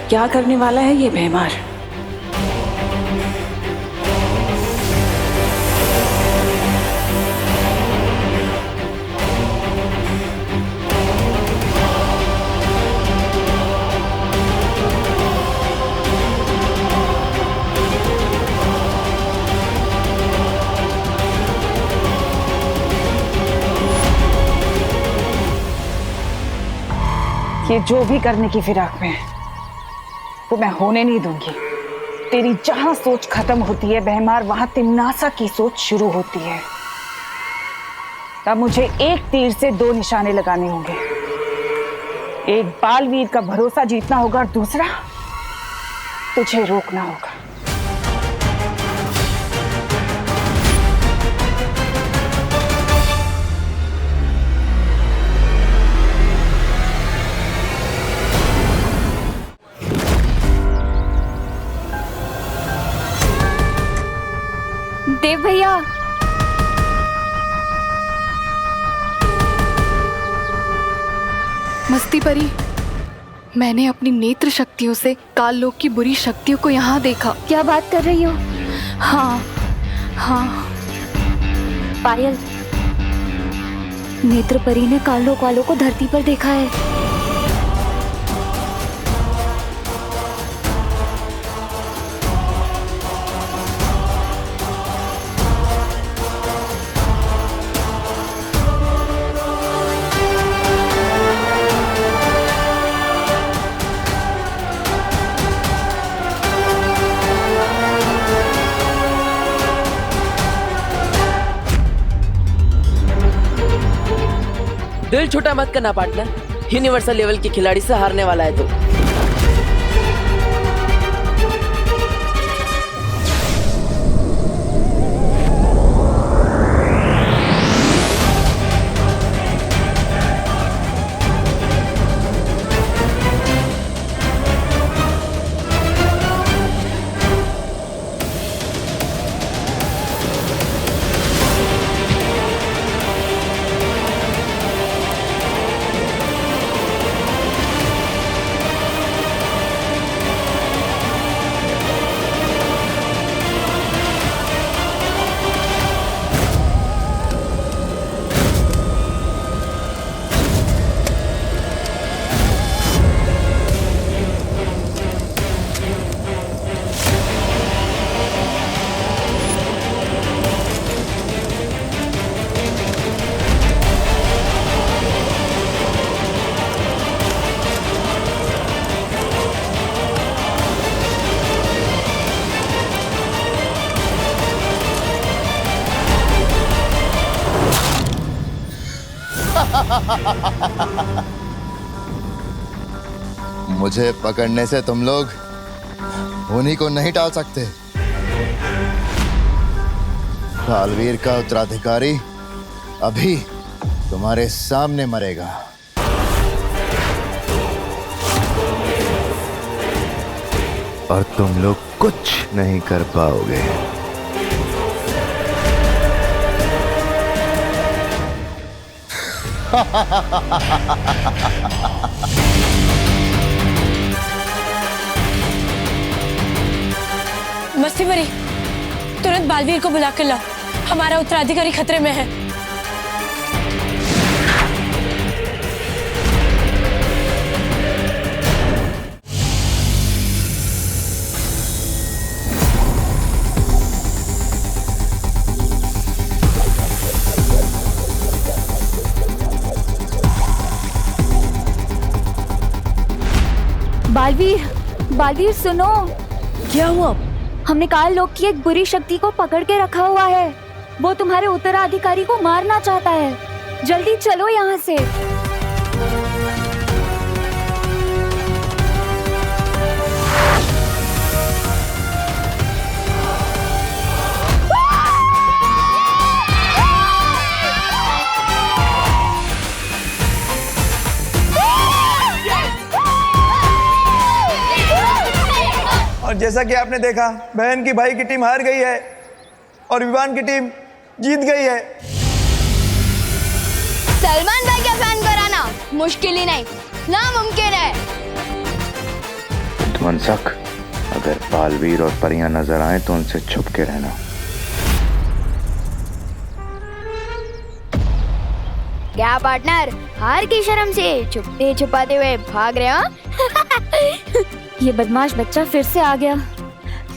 क्या करने वाला है ये भैमार? ये जो भी करने की फिराक में है वो मैं होने नहीं दूंगी। तेरी जहां सोच खत्म होती है भैमार, वहां तिम्नासा की सोच शुरू होती है। तब मुझे एक तीर से 2 निशाने लगाने होंगे। एक बालवीर का भरोसा जीतना होगा और दूसरा तुझे रोकना होगा। देव भैया, मस्ती परी, मैंने अपनी नेत्र शक्तियों से काल लोक की बुरी शक्तियों को यहाँ देखा। क्या बात कर रही हो? हाँ हाँ। पायल, नेत्र परी ने काल लोक वालों को धरती पर देखा है। दिल छोटा मत करना पार्टनर, यूनिवर्सल लेवल के खिलाड़ी से हारने वाला है तो। मुझे पकड़ने से तुम लोग उन्हीं को नहीं टाल सकते। बालवीर का उत्तराधिकारी अभी तुम्हारे सामने मरेगा। और तुम लोग कुछ नहीं कर पाओगे। मस्ती मरी, तुरंत बालवीर को बुला कर लाओ, हमारा उत्तराधिकारी खतरे में है। बालवीर, बालवीर सुनो। क्या हुआ? हमने काल लोक की एक बुरी शक्ति को पकड़ के रखा हुआ है। वो तुम्हारे उत्तराधिकारी को मारना चाहता है। जल्दी चलो यहाँ से। और जैसा कि आपने देखा, बहन की भाई की टीम हार गई है और विवान की टीम जीत गई है। सलमान भाई का फैन कराना मुश्किल ही नहीं, नामुमकिन है। मनसक, अगर बालवीर और परियां नजर आए तो उनसे छुप के रहना। क्या पार्टनर, हार की शर्म से छुपते छुपाते हुए भाग रहे हो? ये बदमाश बच्चा फिर से आ गया।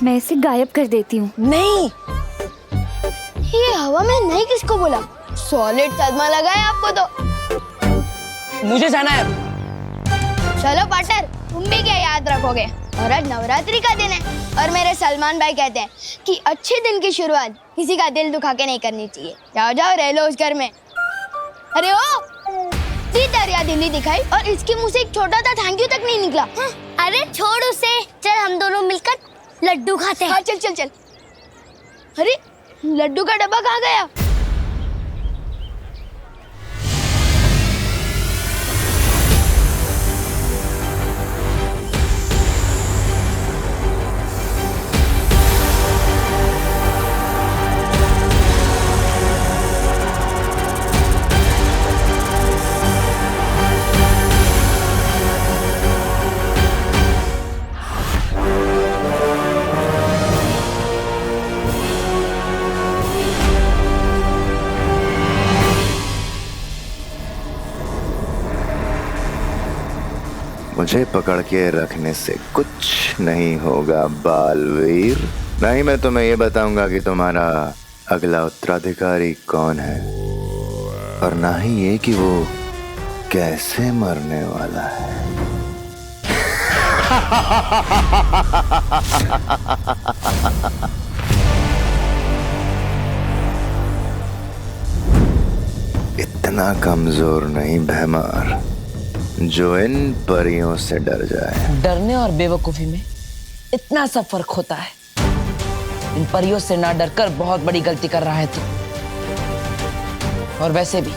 मैं इसे गायब कर देती हूँ। नहीं, ये हवा में नहीं किसको बोला? सॉलिड सदमा लगा है आपको तो। मुझे जाना है। चलो पार्टनर, तुम भी क्या याद रखोगे? और आज नवरात्रि का दिन है और मेरे सलमान भाई कहते हैं कि अच्छे दिन की शुरुआत किसी का दिल दुखा के नहीं करनी चाहिए। जाओ जाओ, रह लो उस घर में। अरे ओ, दरिया दिल्ली दिखाई और इसके मुंह से एक छोटा सा थैंक यू तक नहीं निकला। अरे छोड़ उसे, चल हम दोनों मिलकर लड्डू खाते हैं। हाँ चल चल चल। अरे लड्डू का डब्बा कहाँ गया? मुझे पकड़ के रखने से कुछ नहीं होगा बालवीर। नहीं, मैं तुम्हें ये बताऊंगा कि तुम्हारा अगला उत्तराधिकारी कौन है, और ना ही ये कि वो कैसे मरने वाला है। इतना कमजोर नहीं भैमार जो इन परियों से डर जाए। डरने और बेवकूफी में इतना सा फर्क होता है। इन परियों से ना डरकर बहुत बड़ी गलती कर रहा है तू। और वैसे भी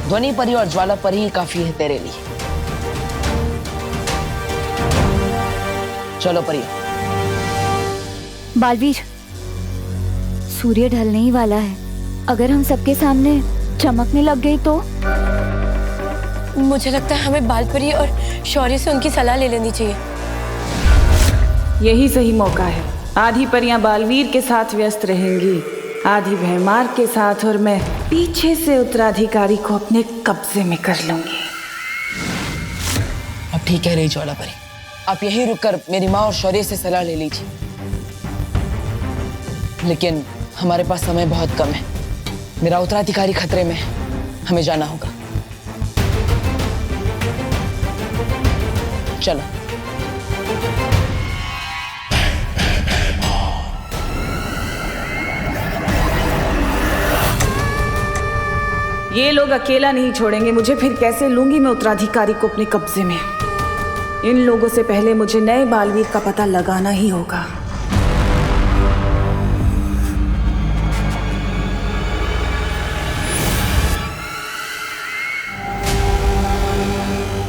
ध्वनि परी और ज्वाला परी ही काफी है तेरे लिए। चलो परियों। बालवीर, सूर्य ढलने ही वाला है। अगर हम सबके सामने चमकने लग गई तो? मुझे लगता है हमें बालपरी और शौर्य से उनकी सलाह ले लेनी चाहिए। यही सही मौका है। आधी परियां बालवीर के साथ व्यस्त रहेंगी, आधी भैमार के साथ, और मैं पीछे से उत्तराधिकारी को अपने कब्जे में कर लूंगी। अब ठीक है रही ज्वाला परी, आप यहीं रुककर मेरी माँ और शौर्य से सलाह ले लीजिए। लेकिन हमारे पास समय बहुत कम है। मेरा उत्तराधिकारी खतरे में है, हमें जाना होगा। चलो। ये लोग अकेला नहीं छोड़ेंगे मुझे, फिर कैसे लूंगी मैं उत्तराधिकारी को अपने कब्जे में। इन लोगों से पहले मुझे नए बालवीर का पता लगाना ही होगा।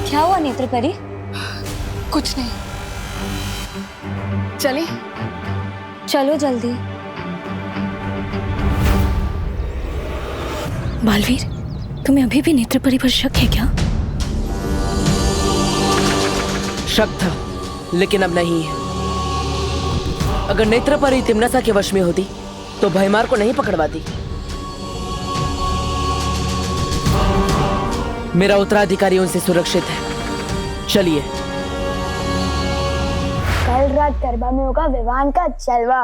क्या हुआ नेत्रपरी? कुछ नहीं, चले चलो जल्दी। बालवीर, तुम्हें अभी भी नेत्रपरी पर शक है क्या? शक था, लेकिन अब नहीं है। अगर नेत्रपरी तिम्नासा के वश में होती तो भयमार को नहीं पकड़वाती। मेरा उत्तराधिकारी उनसे सुरक्षित है। चलिए। कल रात गरबा में होगा विवान का जलवा।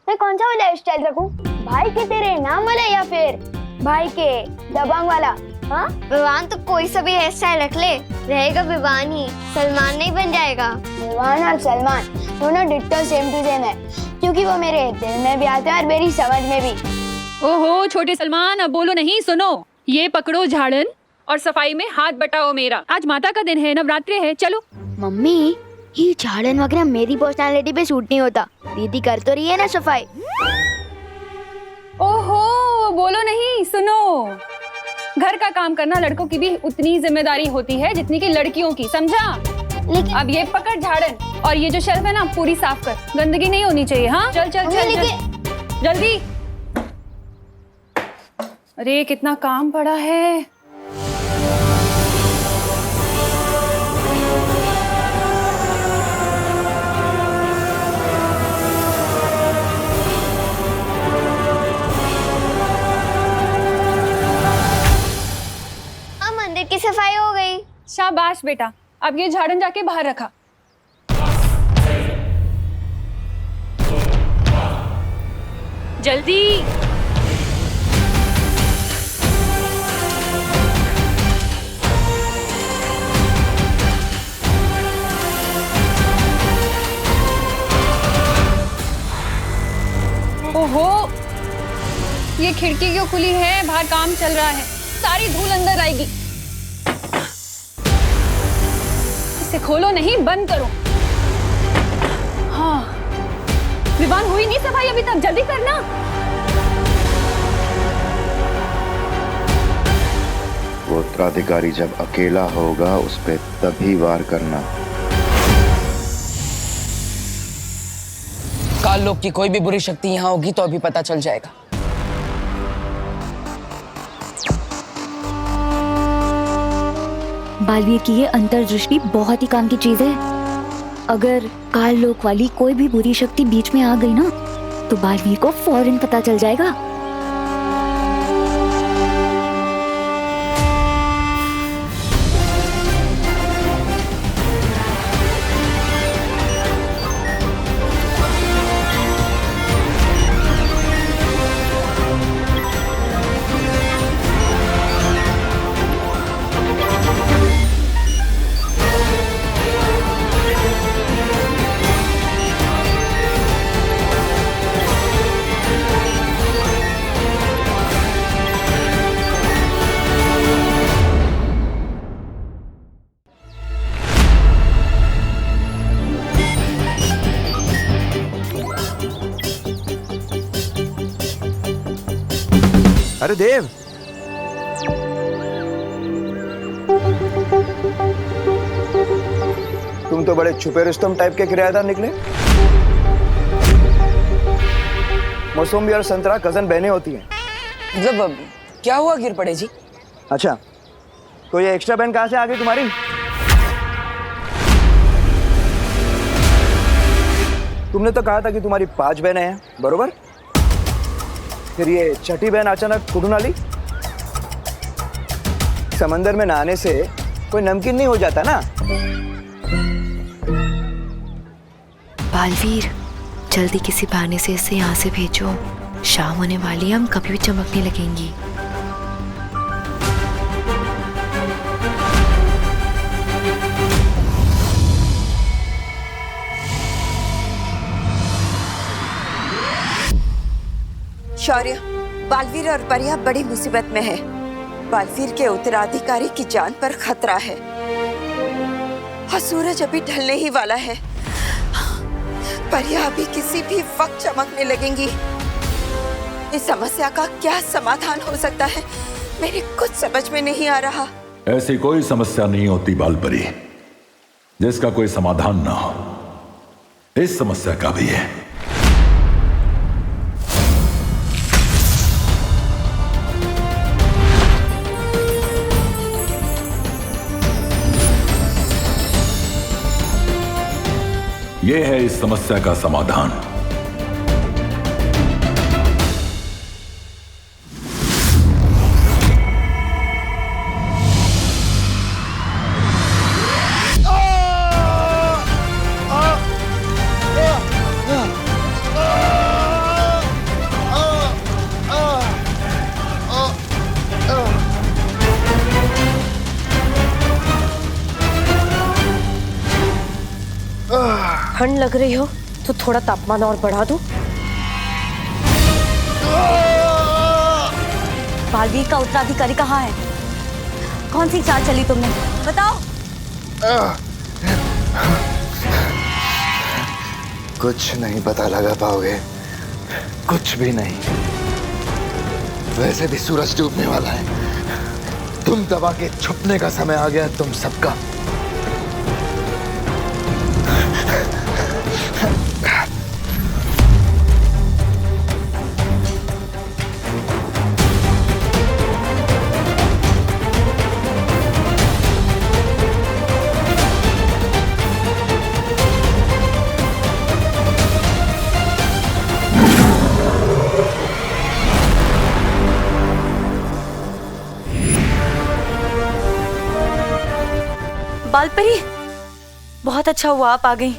मैं कौन सा वाला हेयर स्टाइल रखूं? भाई के तेरे नाम वाला या फिर भाई के दबंग वाला? हाँ, विवान तो कोई सा भी हेयर स्टाइल रख ले, रहेगा विवान ही, सलमान नहीं बन जाएगा। विवान और सलमान दोनों डिट्टो सेम टू सेम है, क्योंकि वो मेरे दिल में भी आते हैं और मेरी समझ में भी। ओहो छोटे सलमान, अब बोलो नहीं, सुनो। ये पकड़ो झाड़न और सफाई में हाथ बटाओ मेरा। आज माता का दिन है, नवरात्रि है, चलो। मम्मी, ये झाड़न वगैरह मेरी पर्सनालिटी पे सूट नहीं होता। दीदी कर तो रही है ना सफाई। ओहो बोलो नहीं, सुनो। घर का काम करना लड़कों की भी उतनी जिम्मेदारी होती है जितनी कि लड़कियों की, समझा? अब ये पकड़ झाड़न और ये जो शेल्फ है ना पूरी साफ कर, गंदगी नहीं होनी चाहिए। हाँ चल चल चल, चल जल्दी। अरे कितना काम पड़ा है। मंदिर की सफाई हो गई। शाबाश बेटा, अब ये झाड़न जाके बाहर रखा। जल्दी। ओहो, ये खिड़की क्यों खुली है? बाहर काम चल रहा है, सारी धूल अंदर आएगी। इसे खोलो नहीं, बंद करो। हाँ, विवान हुई नहीं सफाई अभी तक, जल्दी करना। वो उत्तराधिकारी जब अकेला होगा उस पे तभी वार करना। काल लोक की कोई भी बुरी शक्ति यहाँ होगी तो अभी पता चल जाएगा। बालवीर की ये अंतर्दृष्टि बहुत ही काम की चीज है। अगर काल लोक वाली कोई भी बुरी शक्ति बीच में आ गई ना तो बालवीर को फौरन पता चल जाएगा। अरे देव, तुम तो बड़े छुपे रुस्तम टाइप के किराएदार निकले। मौसमी और संतरा कजन बहनें होती हैं। मतलब क्या हुआ गिर पड़े जी? अच्छा, तो ये एक्स्ट्रा बहन कहाँ से आ गई तुम्हारी? तुमने तो कहा था कि तुम्हारी 5 बहनें हैं, बरोबर? फिर ये छठी बहन अचानक कुठून आली? समंदर में नहाने से कोई नमकीन नहीं हो जाता ना। बालवीर, जल्दी किसी बहाने से इसे यहाँ से भेजो। शाम होने वाली है, हम कभी भी चमकने लगेंगी। शौर्य, बालवीर और परिया बड़ी मुसीबत में है। बालवीर के उत्तराधिकारी की जान पर खतरा है और सूरज अभी ढलने ही वाला है। परियां अभी किसी भी वक्त चमकने लगेंगी। इस समस्या का क्या समाधान हो सकता है, मेरे कुछ समझ में नहीं आ रहा। ऐसी कोई समस्या नहीं होती बालपरी जिसका कोई समाधान ना हो। इस समस्या का भी है। यह है इस समस्या का समाधान। ठंड लग रही हो तो थोड़ा तापमान और बढ़ा दूं? बालवीर का उत्तराधिकारी कहाँ है? कौन सी चाल चली तुमने, बताओ। कुछ नहीं पता लगा पाओगे, कुछ भी नहीं। वैसे भी सूरज डूबने वाला है। तुम दबा के छुपने का समय आ गया तुम सबका। बालपरी, बहुत अच्छा हुआ आप आ गई।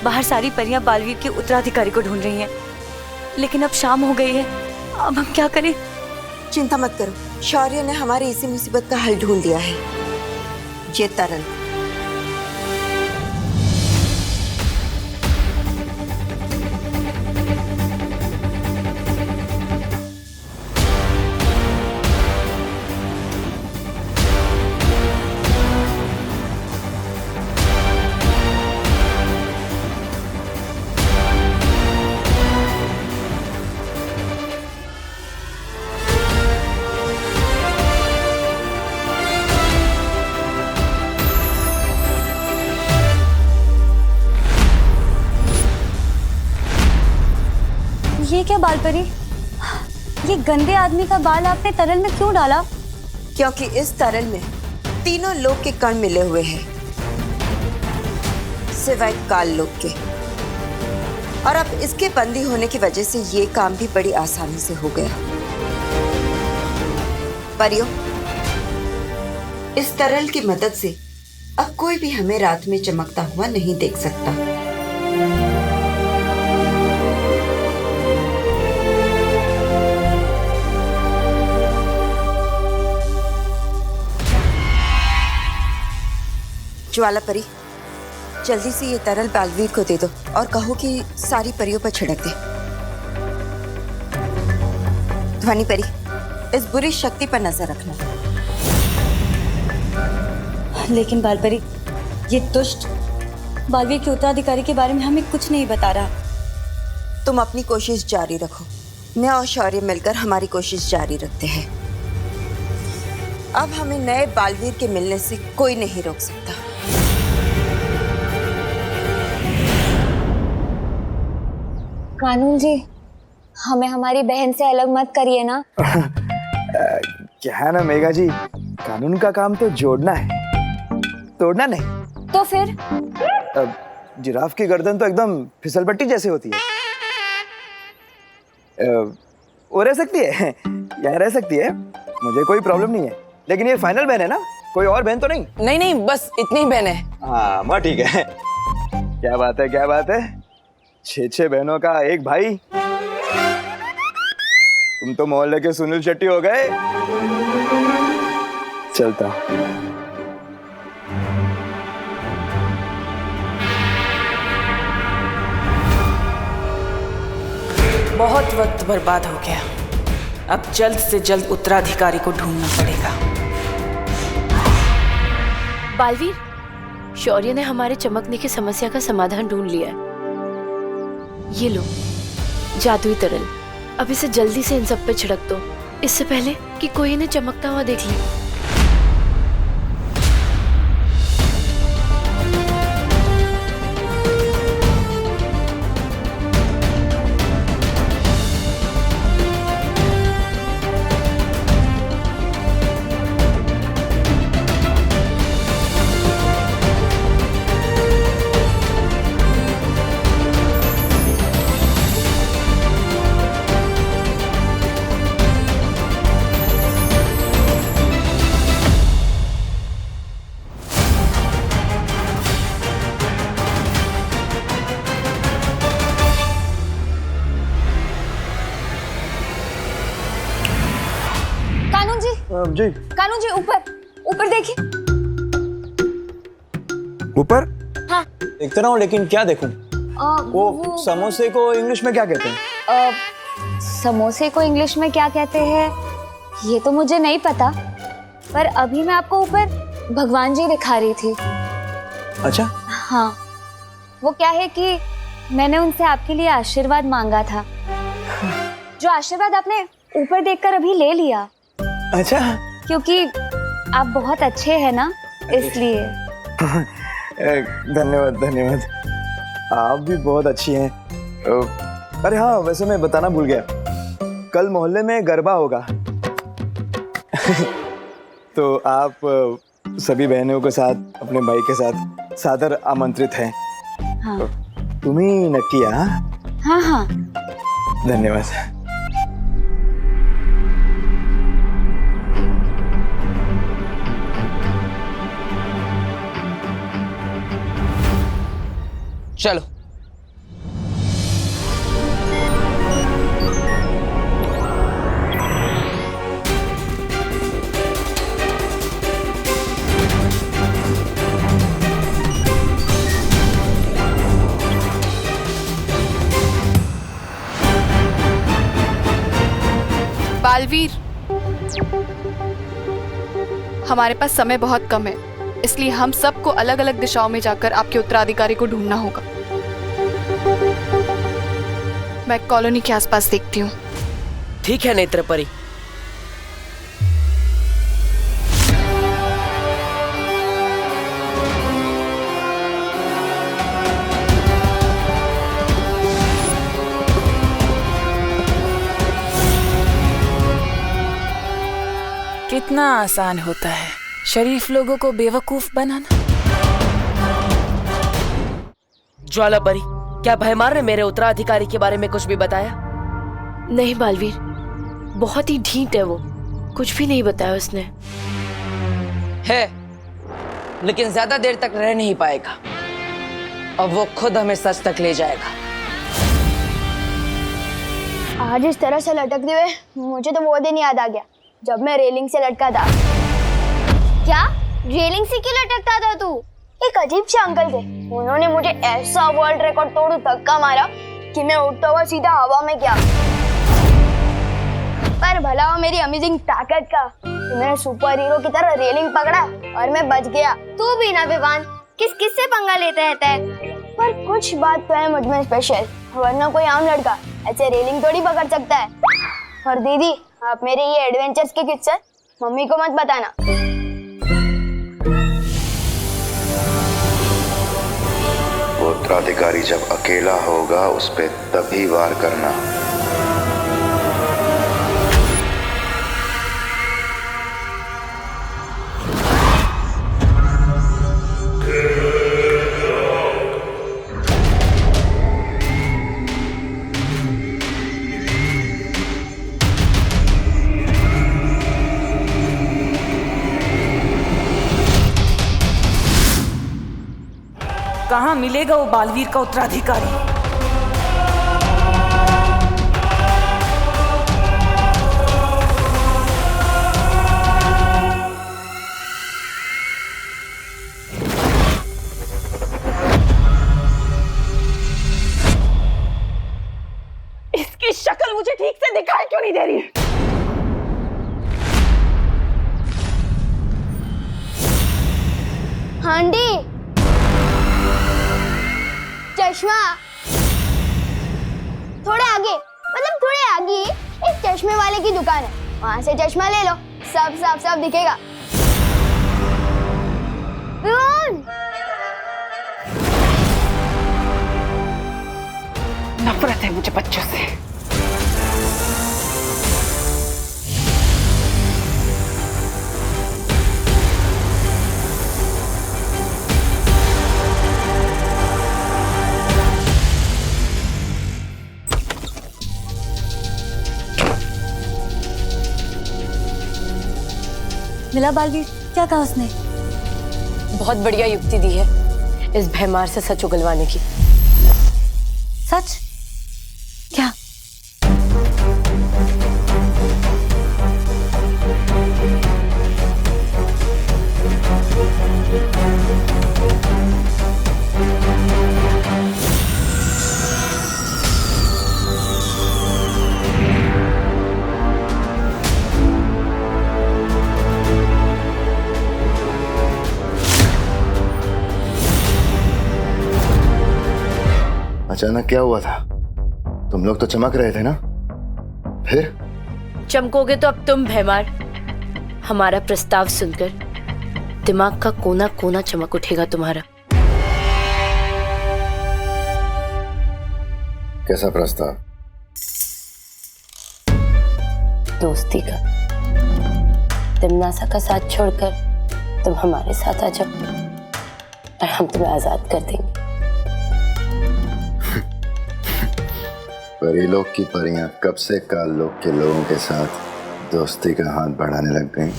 बाहर सारी परियां बालवीर के उत्तराधिकारी को ढूंढ रही हैं, लेकिन अब शाम हो गई है। अब हम क्या करें? चिंता मत करो, शौर्य ने हमारी इसी मुसीबत का हल ढूंढ लिया है। ये तरल। ये क्या बालपरी, ये गंदे आदमी का बाल आपने तरल में क्यों डाला? क्योंकि इस तरल में तीनों लोक के कण मिले हुए हैं, सिवाय काल लोक के। और अब इसके बंदी होने की वजह से ये काम भी बड़ी आसानी से हो गया। परियों, इस तरल की मदद से अब कोई भी हमें रात में चमकता हुआ नहीं देख सकता। ज्वाला परी, जल्दी से ये तरल बालवीर को दे दो और कहो कि सारी परियों पर छिड़क दे। ध्वनि परी, इस बुरी शक्ति पर नजर रखना। लेकिन बालपरी, ये दुष्ट बालवीर के उत्तराधिकारी के बारे में हमें कुछ नहीं बता रहा। तुम अपनी कोशिश जारी रखो, मैं और शौर्य मिलकर हमारी कोशिश जारी रखते हैं। अब हमें नए बालवीर के मिलने से कोई नहीं रोक सकता। कानून जी, हमें हमारी बहन से अलग मत करिए ना। क्या है ना मेघा जी, कानून का काम तो जोड़ना है, तोड़ना नहीं। तो फिर जिराफ की गर्दन तो एकदम फिसलपट्टी जैसी होती है। वो रह सकती है, यहाँ रह सकती है, मुझे कोई प्रॉब्लम नहीं है। लेकिन ये फाइनल बहन है ना, कोई और बहन तो नहीं? नहीं नहीं, बस इतनी ही बहन है। हाँ माँ, ठीक है। क्या बात है, क्या बात है, 6 बहनों का एक भाई। तुम तो मोहल्ले के सुनील शेट्टी हो गए। चलता। बहुत वक्त बर्बाद हो गया, अब जल्द से जल्द उत्तराधिकारी को ढूंढना पड़ेगा। बालवीर, शौर्य ने हमारे चमकने की समस्या का समाधान ढूंढ लिया है। ये लो जादुई तरल, अब इसे जल्दी से इन सब पे छिड़क दो, इससे पहले कि कोई इन्हें चमकता हुआ देख ले। जी कानू जी, ऊपर ऊपर देखिए। ऊपर? हाँ। देखते रहो, लेकिन क्या देखूं? वो समोसे को इंग्लिश में क्या कहते हैं? समोसे को इंग्लिश में क्या कहते हैं ये तो मुझे नहीं पता, पर अभी मैं आपको ऊपर भगवान जी दिखा रही थी। अच्छा। हाँ, वो क्या है कि मैंने उनसे आपके लिए आशीर्वाद मांगा था, जो आशीर्वाद आपने ऊपर देखकर अभी ले लिया। अच्छा। क्योंकि आप बहुत अच्छे हैं ना, इसलिए। धन्यवाद धन्यवाद, आप भी बहुत अच्छी हैं। अरे हाँ, वैसे मैं बताना भूल गया, कल मोहल्ले में गरबा होगा। तो आप सभी बहनों के साथ, अपने भाई के साथ सादर आमंत्रित हैं। हाँ। तुम ही नक्की? हाँ हाँ। धन्यवाद। चलो। बालवीर, हमारे पास समय बहुत कम है, इसलिए हम सबको अलग अलग दिशाओं में जाकर आपके उत्तराधिकारी को ढूंढना होगा। मैं कॉलोनी के आसपास देखती हूँ। ठीक है नेत्र परी। कितना आसान होता है शरीफ लोगों को बेवकूफ बनाना। ज्वाला परी, क्या भयमार ने मेरे उत्तराधिकारी के बारे में कुछ भी बताया? नहीं बालवीर, बहुत ही ढीठ है वो, कुछ भी नहीं बताया उसने। है, लेकिन ज्यादा देर तक रह नहीं पाएगा, अब वो खुद हमें सच तक ले जाएगा। आज इस तरह से लटकते हुए मुझे तो वो दिन याद आ गया जब मैं रेलिंग से लटका था। क्या? रेलिंग से क्यों लटकता था तू? एक अजीब से अंकल थे, उन्होंने मुझे ऐसा वर्ल्ड रिकॉर्ड तोड़ धक्का मारा कि मैं उड़ता हुआ सीधा हवा में गया। पर भला हो मेरी अमेजिंग ताकत का कि मैंने सुपर हीरो की तरह रेलिंग पकड़ा और मैं बच गया। तू भी ना विवान, किस किस से पंगा लेता रहता है? पर कुछ बात तो है मुझ में स्पेशल, वरना कोई आम लड़का ऐसे रेलिंग थोड़ी पकड़ सकता है। और दीदी, आप मेरे ये एडवेंचर्स के किस्से मम्मी को मत बताना। वो उत्तराधिकारी जब अकेला होगा उस पे तभी वार करना। कहाँ मिलेगा वो बालवीर का उत्तराधिकारी? इसकी शक्ल मुझे ठीक से दिखाई क्यों नहीं दे रही है? हांडी, चश्मा। थोड़े आगे, मतलब थोड़े आगे एक चश्मे वाले की दुकान है, वहां से चश्मा ले लो, सब साफ साफ दिखेगा। नफरत है मुझे बच्चों से। मिला बालवीर, क्या कहा उसने? बहुत बढ़िया युक्ति दी है इस भैमार से सच उगलवाने की। सच? क्या? अचानक क्या हुआ था? तुम लोग तो चमक रहे थे ना, फिर? चमकोगे तो अब तुम भैमार। हमारा प्रस्ताव सुनकर दिमाग का कोना कोना चमक उठेगा तुम्हारा। कैसा प्रस्ताव? दोस्ती का। तिमनासा का साथ छोड़कर तुम हमारे साथ आ जाओ और हम तुम्हें आजाद कर देंगे। परीलोक की परियां कब से काललोक के लोगों के साथ दोस्ती का हाथ बढ़ाने लग गईं?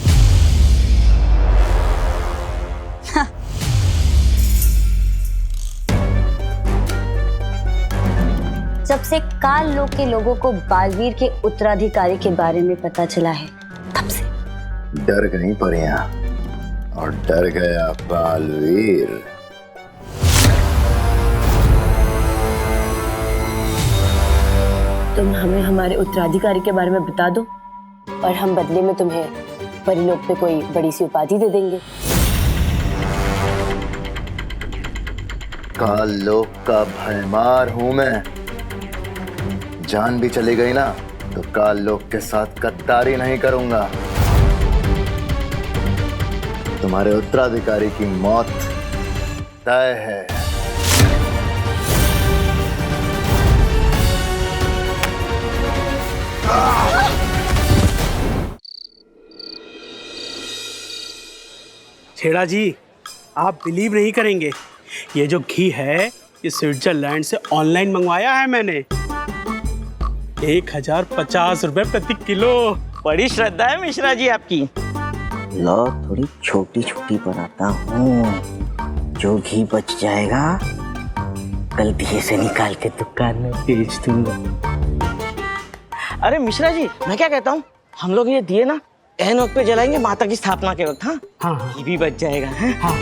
जब से काललोक के लोगों को बालवीर के उत्तराधिकारी के बारे में पता चला है, तब से डर गई परियां और डर गया बालवीर। तुम हमें हमारे उत्तराधिकारी के बारे में बता दो और हम बदले में तुम्हें परिलोक पे कोई बड़ी सी उपाधि दे देंगे। काललोक का भैमार हूं मैं। जान भी चली गई ना तो काललोक के साथ गद्दारी नहीं करूंगा। तुम्हारे उत्तराधिकारी की मौत तय है। छेड़ा जी, आप बिलीव नहीं करेंगे, ये जो घी है ये स्विट्जरलैंड से ऑनलाइन मंगवाया है मैंने। 1050 रुपए प्रति किलो। बड़ी श्रद्धा है मिश्रा जी आपकी। लो थोड़ी छोटी छोटी बनाता हूँ, जो घी बच जाएगा कल दिए से निकाल के दुकान में बेच दूंगा। अरे मिश्रा जी, मैं क्या कहता हूँ, हम लोग ये दिए ना एन वक्त पे जलाएंगे माता की स्थापना के वक्त। हाँ हाँ, घी भी बच जाएगा। है? हाँ।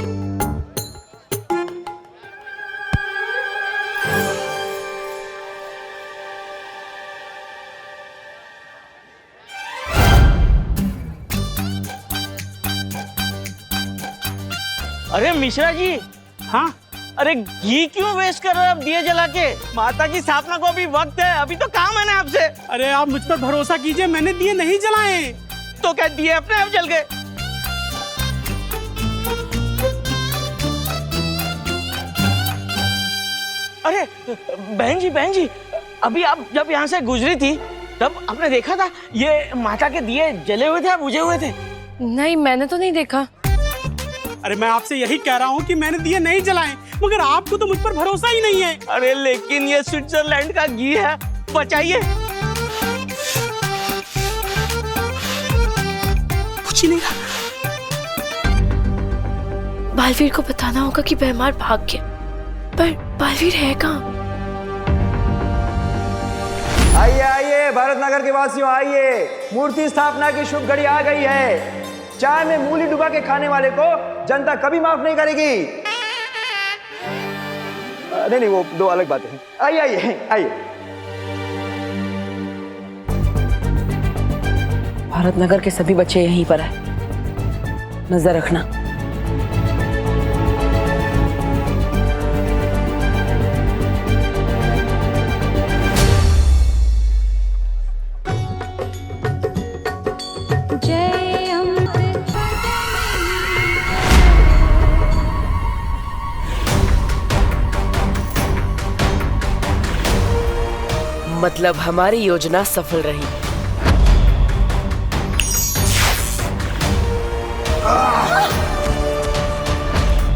अरे मिश्रा जी। हाँ? अरे घी क्यों वेस्ट कर रहे हो आप दिए जला के? माता की स्थापना को अभी वक्त है, अभी तो काम है ना आपसे। अरे आप मुझ पर भरोसा कीजिए, मैंने दिए नहीं जलाए। तो क्या दिए अपने आप जल गए? अरे बहन जी, अभी आप जब यहाँ से गुजरी थी तब आपने देखा था ये माता के दिए जले हुए थे या बुझे हुए थे? नहीं, मैंने तो नहीं देखा। अरे मैं आपसे यही कह रहा हूँ कि मैंने दिए नहीं जलाए, मगर आपको तो मुझ पर भरोसा ही नहीं है। अरे लेकिन ये स्विट्जरलैंड का घी है, बचाइए। कुछ ही नहीं। बालवीर को बताना होगा कि भैमार भाग गया, पर बालवीर है कहाँ? आइए आइए भारत नगर के वासियों, आइए, मूर्ति स्थापना की शुभ घड़ी आ गई है। चाय में मूली डुबा के खाने वाले को जनता कभी माफ नहीं करेगी। नहीं, वो दो अलग बातें हैं। आइए आइए आइए। भारत नगर के सभी बच्चे यहीं पर हैं, नजर रखना। मतलब हमारी योजना सफल रही।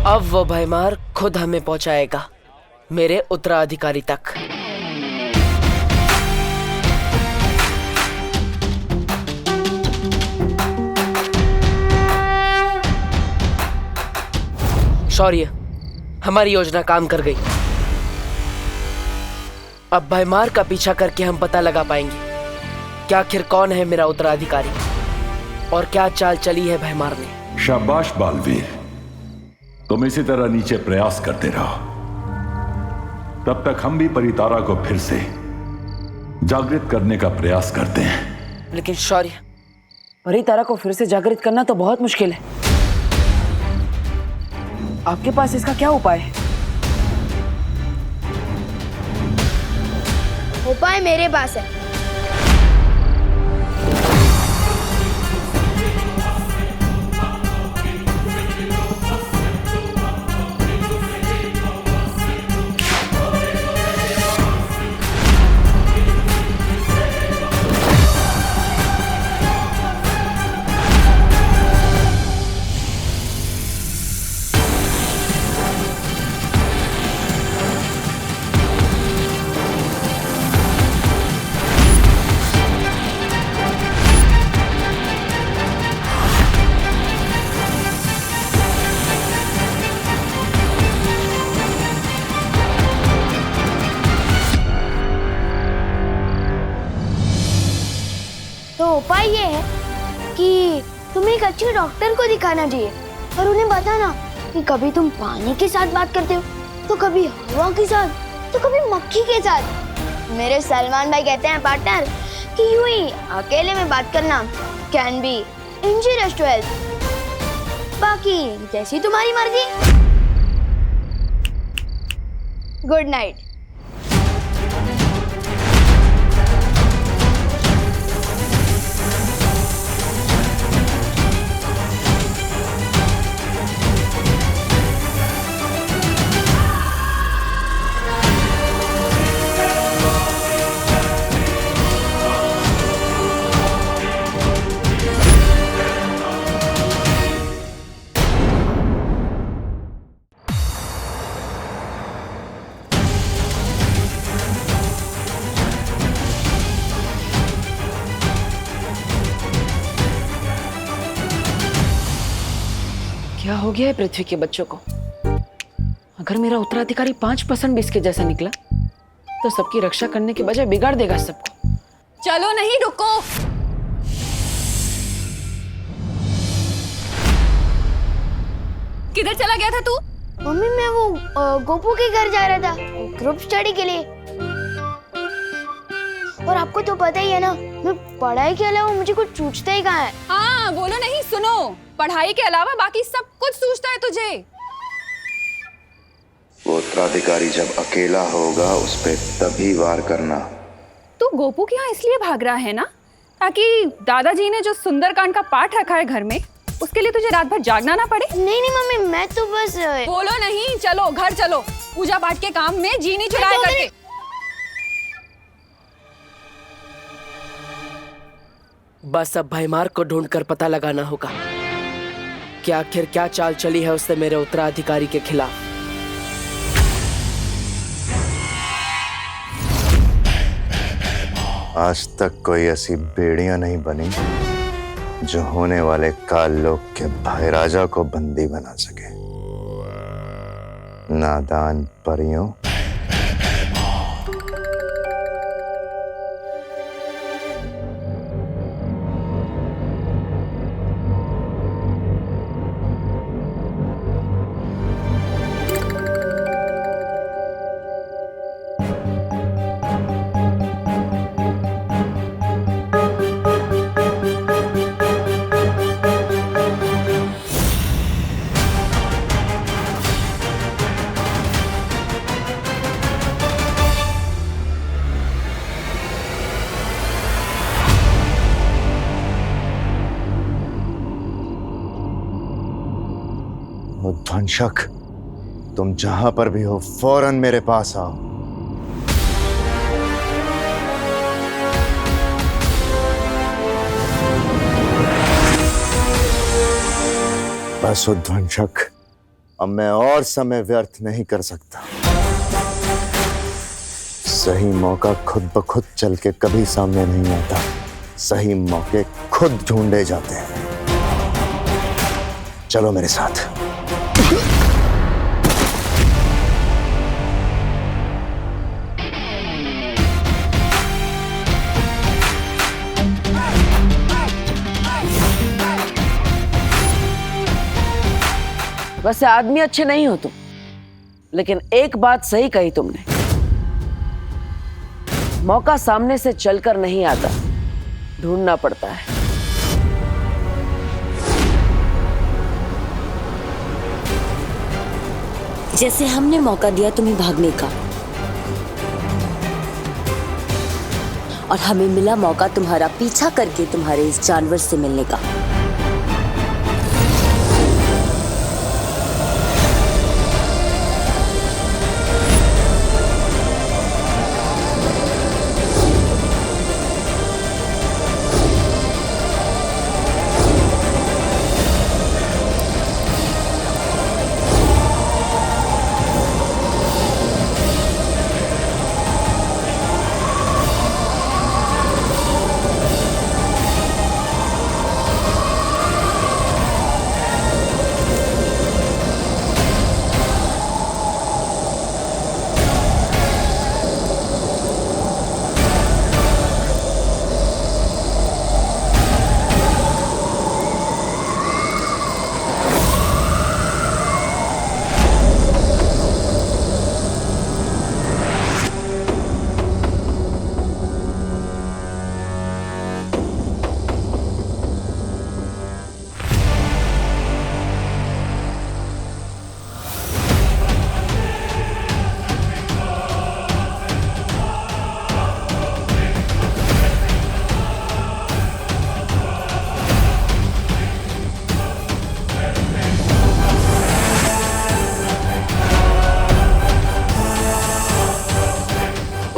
अब वो भयमार खुद हमें पहुंचाएगा मेरे उत्तराधिकारी तक। शौर्य, हमारी योजना काम कर गई। अब भयमार का पीछा करके हम पता लगा पाएंगे कि आखिर कौन है मेरा उत्तराधिकारी और क्या चाल चली है भयमार ने। शाबाश बालवीर, तुम इसी तरह नीचे प्रयास करते रहो। तब तक हम भी परितारा को फिर से जागृत करने का प्रयास करते हैं। लेकिन शौर्य, परितारा को फिर से जागृत करना तो बहुत मुश्किल है। आपके पास इसका क्या उपाय है? उपाय मेरे पास है। तो उपाय ये है कि तुम्हें एक अच्छे डॉक्टर को दिखाना चाहिए और उन्हें बताना कि कभी तुम पानी के साथ बात करते हो, तो कभी हवा के साथ, तो कभी मक्खी के साथ। मेरे सलमान भाई कहते हैं पार्टनर कि यूं ही अकेले में बात करना can be injurious to health. बाकी जैसी तुम्हारी मर्जी। Good night. क्या हो गया है पृथ्वी के बच्चों को? अगर मेरा उत्तराधिकारी 5% भी इसके जैसा निकला तो सबकी रक्षा करने के बजाय बिगाड़ देगा सबको। चलो नहीं, रुको। किधर चला गया था तू? मम्मी, मैं वो गोपू के घर जा रहा था ग्रुप स्टडी के लिए। और आपको तो पता ही है ना, मैं पढ़ाई के अलावा मुझे कुछ सूझता ही कहाँ है। हाँ, बोलो नहीं, सुनो। पढ़ाई के अलावा बाकी सब कुछ सूझता है तुझे। वो उत्तराधिकारी जब अकेला होगा उस पे तभी वार करना। तू गोपू के यहाँ इसलिए भाग रहा है ना, ताकि दादाजी ने जो सुंदरकांड का पाठ रखा है घर में, उसके लिए तुझे रात भर जागना ना पड़े। नहीं नहीं मम्मी, मैं तो बस। बोलो नहीं, चलो घर चलो। पूजा पाठ के काम में जी नहीं चुराया करके। बस अब भयमार को ढूंढकर पता लगाना होगा कि आखिर क्या चाल चली है उससे मेरे उत्तराधिकारी के खिलाफ। आज तक कोई ऐसी बेड़ियां नहीं बनी जो होने वाले काल लोक के भाई राजा को बंदी बना सके। नादान परियों, ध्वंसक, तुम जहां पर भी हो फौरन मेरे पास आओ। बस उद्वंशक, अब मैं और समय व्यर्थ नहीं कर सकता। सही मौका खुद ब खुद चल के कभी सामने नहीं आता, सही मौके खुद ढूंढे जाते हैं। चलो मेरे साथ। वैसे आदमी अच्छे नहीं हो तुम, लेकिन एक बात सही कही तुमने, मौका सामने से चलकर नहीं आता, ढूंढना पड़ता है। जैसे हमने मौका दिया तुम्हें भागने का, और हमें मिला मौका तुम्हारा पीछा करके तुम्हारे इस जानवर से मिलने का।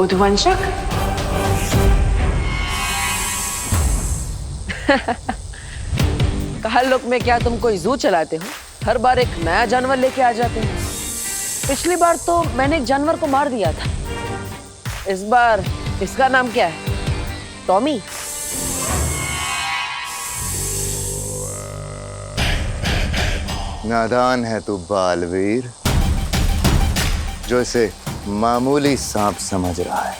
उद्वंशक, कहा लोक में क्या तुम कोई जू चलाते हो? हर बार एक नया जानवर लेके आ जाते हो। पिछली बार तो मैंने एक जानवर को मार दिया था, इस बार इसका नाम क्या है? टॉमी? नादान है तू बालवीर, जो इसे मामूली सांप समझ रहा है।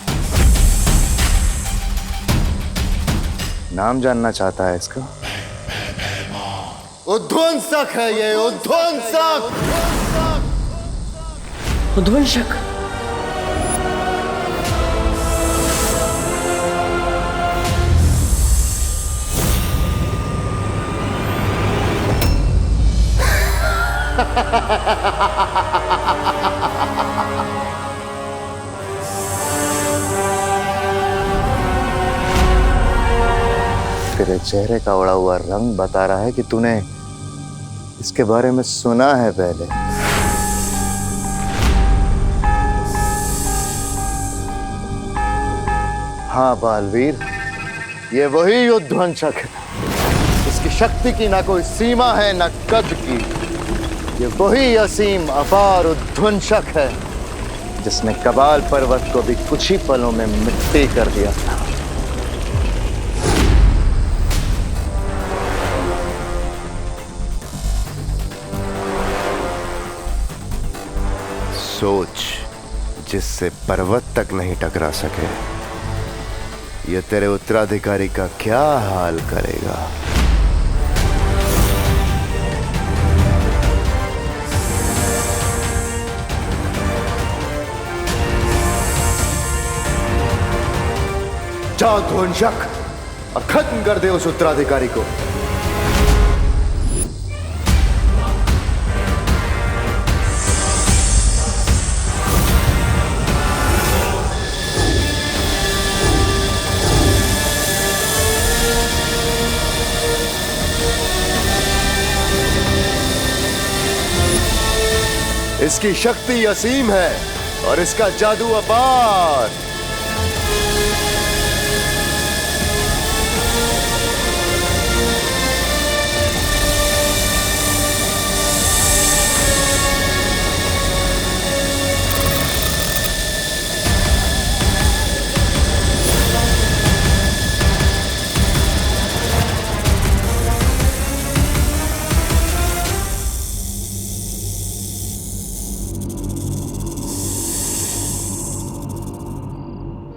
नाम जानना चाहता है इसका? उद्वंशक है ये, उद्वंशक। उद्वंशक? तेरे चेहरे का उड़ा हुआ रंग बता रहा है कि तूने इसके बारे में सुना है पहले। हाँ बालवीर, ये वही उद्वंशक है। इसकी शक्ति की ना कोई सीमा है ना कद की। ये वही असीम अपार उद्वंशक है जिसने कबाल पर्वत को भी कुछ ही पलों में मिट्टी कर दिया था। सोच, जिससे पर्वत तक नहीं टकरा सके, ये तेरे उत्तराधिकारी का क्या हाल करेगा। जा ध्वंसक और खत्म कर दे उस उत्तराधिकारी को। इसकी शक्ति असीम है और इसका जादू अपार।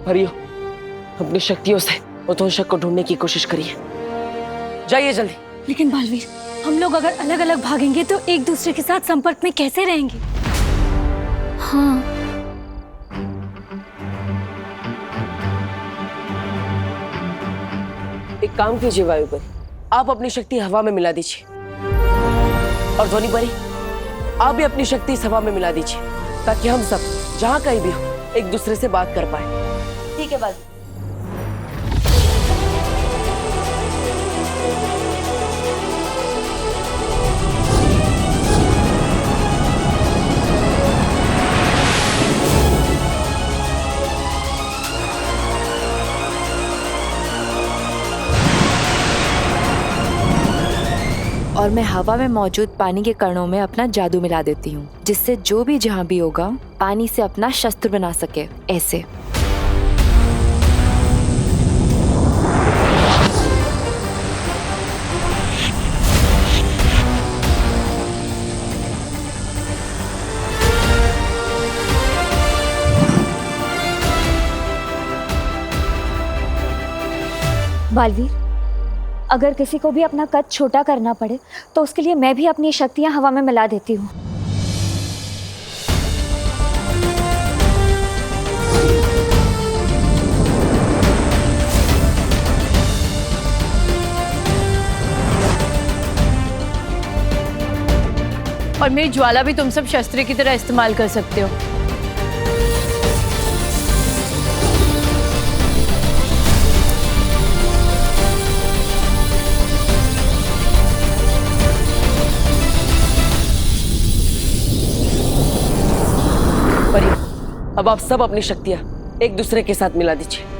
परियो, अपनी शक्तियों से उद्वंशक को ढूंढने की कोशिश करिए। जाइए जल्दी। लेकिन बालवीर, हम लोग अगर अलग अलग भागेंगे तो एक दूसरे के साथ संपर्क में कैसे रहेंगे? हाँ, एक काम कीजिए वायु परी, आप अपनी शक्ति हवा में मिला दीजिए, और ध्वनि परी आप भी अपनी शक्ति इस हवा में मिला दीजिए, ताकि हम सब जहाँ कहीं भी हो एक दूसरे से बात कर पाए। ठीक है बालवीर। और मैं हवा में मौजूद पानी के कणों में अपना जादू मिला देती हूँ, जिससे जो भी जहाँ भी होगा पानी से अपना शस्त्र बना सके। ऐसे बालवीर, अगर किसी को भी अपना कद छोटा करना पड़े तो उसके लिए मैं भी अपनी शक्तियां हवा में मिला देती हूँ। और मेरी ज्वाला भी तुम सब शस्त्र की तरह इस्तेमाल कर सकते हो। अब आप सब अपनी शक्तियां एक दूसरे के साथ मिला दीजिए।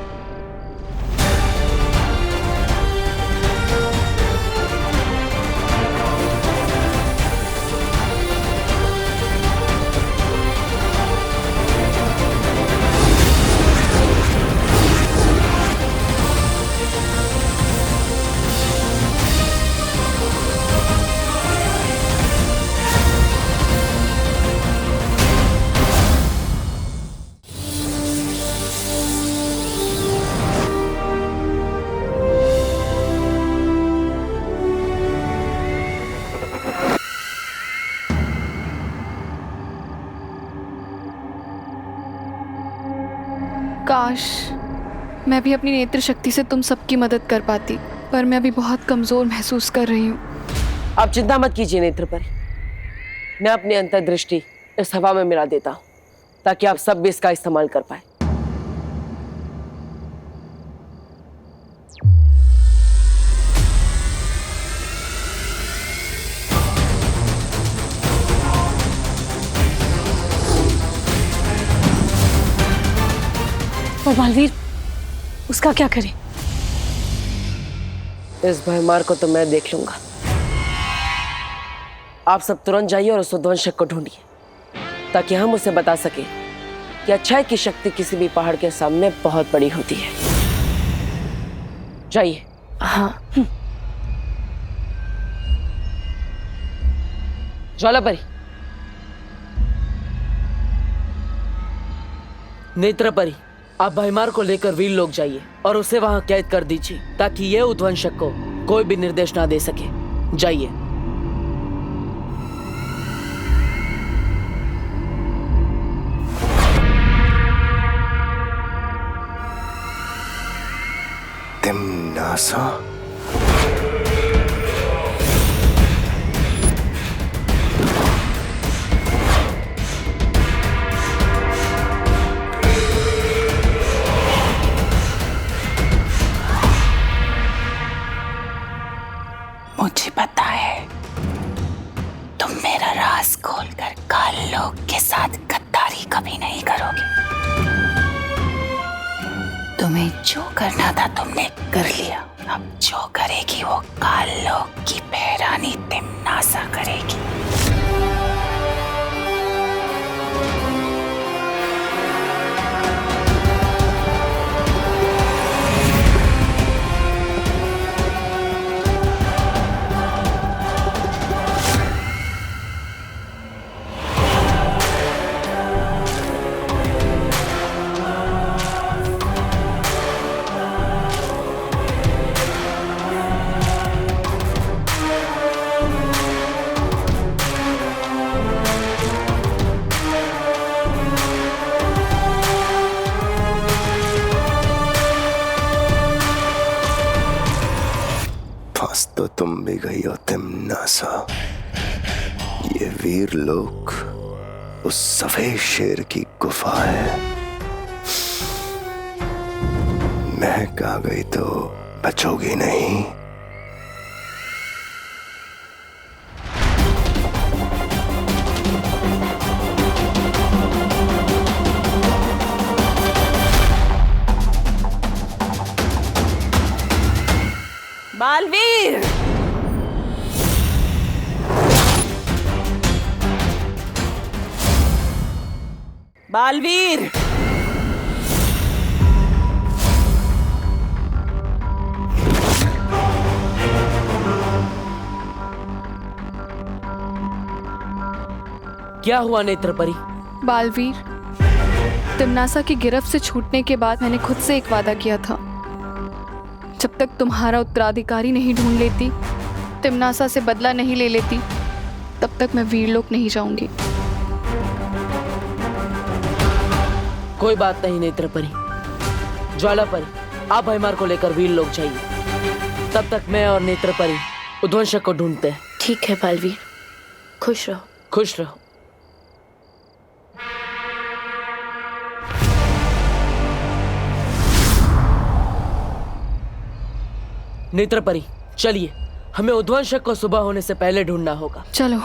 काश मैं भी अपनी नेत्र शक्ति से तुम सबकी मदद कर पाती, पर मैं अभी बहुत कमजोर महसूस कर रही हूँ। आप चिंता मत कीजिए नेत्र परी, मैं अपनी अंतर्दृष्टि इस हवा में मिला देता हूँ, ताकि आप सब भी इसका इस्तेमाल कर पाए। और बालवीर, उसका क्या करें? इस भयमार को तो मैं देख लूंगा। आप सब तुरंत जाइए और उस उद्वंशक को ढूंढिए, ताकि हम उसे बता सके कि अच्छाई की शक्ति किसी भी पहाड़ के सामने बहुत बड़ी होती है। जाइए। हाँ। ज्वाला परी, नेत्र परी, आप भयमार को लेकर वीर लोग जाइए और उसे वहां कैद कर दीजिए, ताकि ये उद्वंशक को कोई भी निर्देश ना दे सके। जाइए। तिम्नासा, मुझे पता है तुम मेरा राज खोलकर काल लोक के साथ गद्दारी कभी नहीं करोगे। तुम्हें जो करना था तुमने कर लिया, अब जो करेगी वो काल लोक की बहरानी तिम्नासा करेगी। तुम भी गई हो तिमनासा। ये वीर लोक उस सफेद शेर की गुफा है। महक आ गई तो बचोगी नहीं। बालवीर, बालवीर, क्या हुआ नेत्र परी? बालवीर, तिमनासा की गिरफ्त से छूटने के बाद मैंने खुद से एक वादा किया था, जब तक तुम्हारा उत्तराधिकारी नहीं ढूंढ लेती, तिमनासा से बदला नहीं ले लेती, तब तक मैं वीरलोक नहीं जाऊंगी। कोई बात नहीं नेत्र परी। ज्वाला परी, आप भयमार को लेकर वीरलोक जाइए। तब तक मैं और नेत्र परी उद्वंशक को ढूंढते हैं। ठीक है बालवीर, खुश रहो। खुश रहो। नेत्र परी, चलिए, हमें उद्वंशक को सुबह होने से पहले ढूंढना होगा। चलो।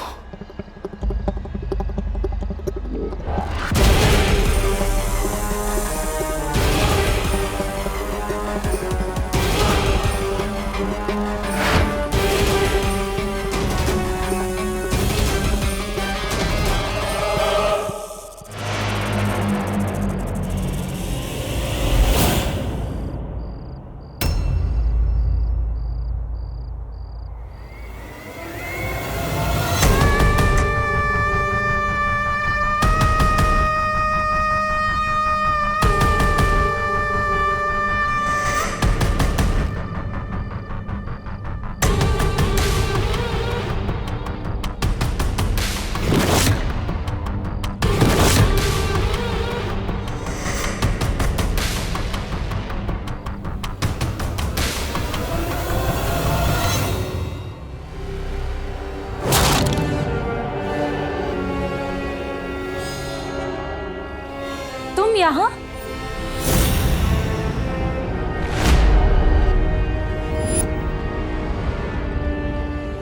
यहाँ?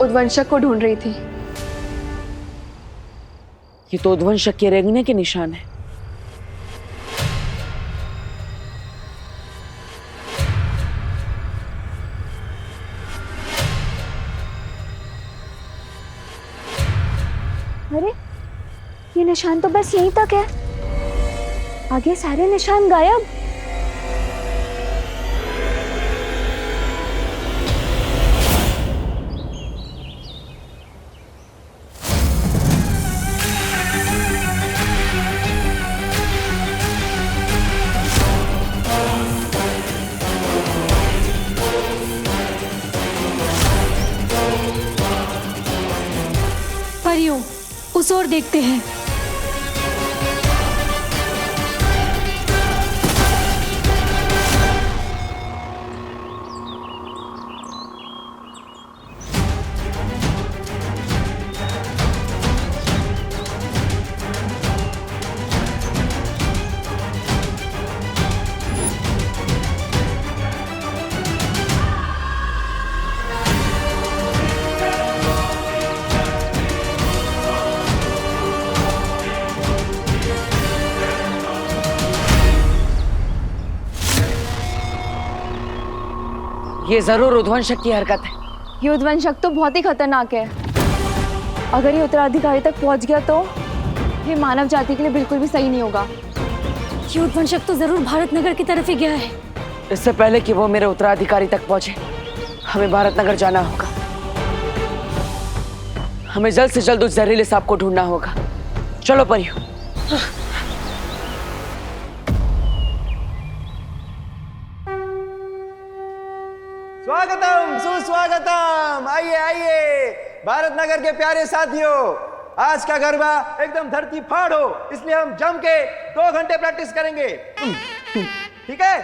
उद्वंशक को ढूंढ रही थी। ये तो उद्वंशक के रेंगने के निशान है। अरे, ये निशान तो बस यहीं तक है, आगे सारे निशान गायब। परियों, उस ओर देखते हैं। ये जरूर उद्वंशक की हरकत है। ये उद्वंशक तो बहुत ही खतरनाक है। अगर ये उत्तराधिकारी तक पहुंच गया तो ये मानव जाति के लिए बिल्कुल भी सही नहीं होगा। ये उद्वंशक तो जरूर भारत नगर की तरफ ही गया है। इससे पहले कि वो मेरे उत्तराधिकारी तक पहुंचे, हमें भारत नगर जाना होगा। हमें जल्द से जल्द उस जहरीले सांप को ढूंढना होगा। चलो परियों। स्वागतम, सुस्वागतम। आइए आइए भारत नगर के प्यारे साथियों, आज का गरबा एकदम धरती फाड़ हो, इसलिए हम जम के 2 घंटे प्रैक्टिस करेंगे। ठीक है?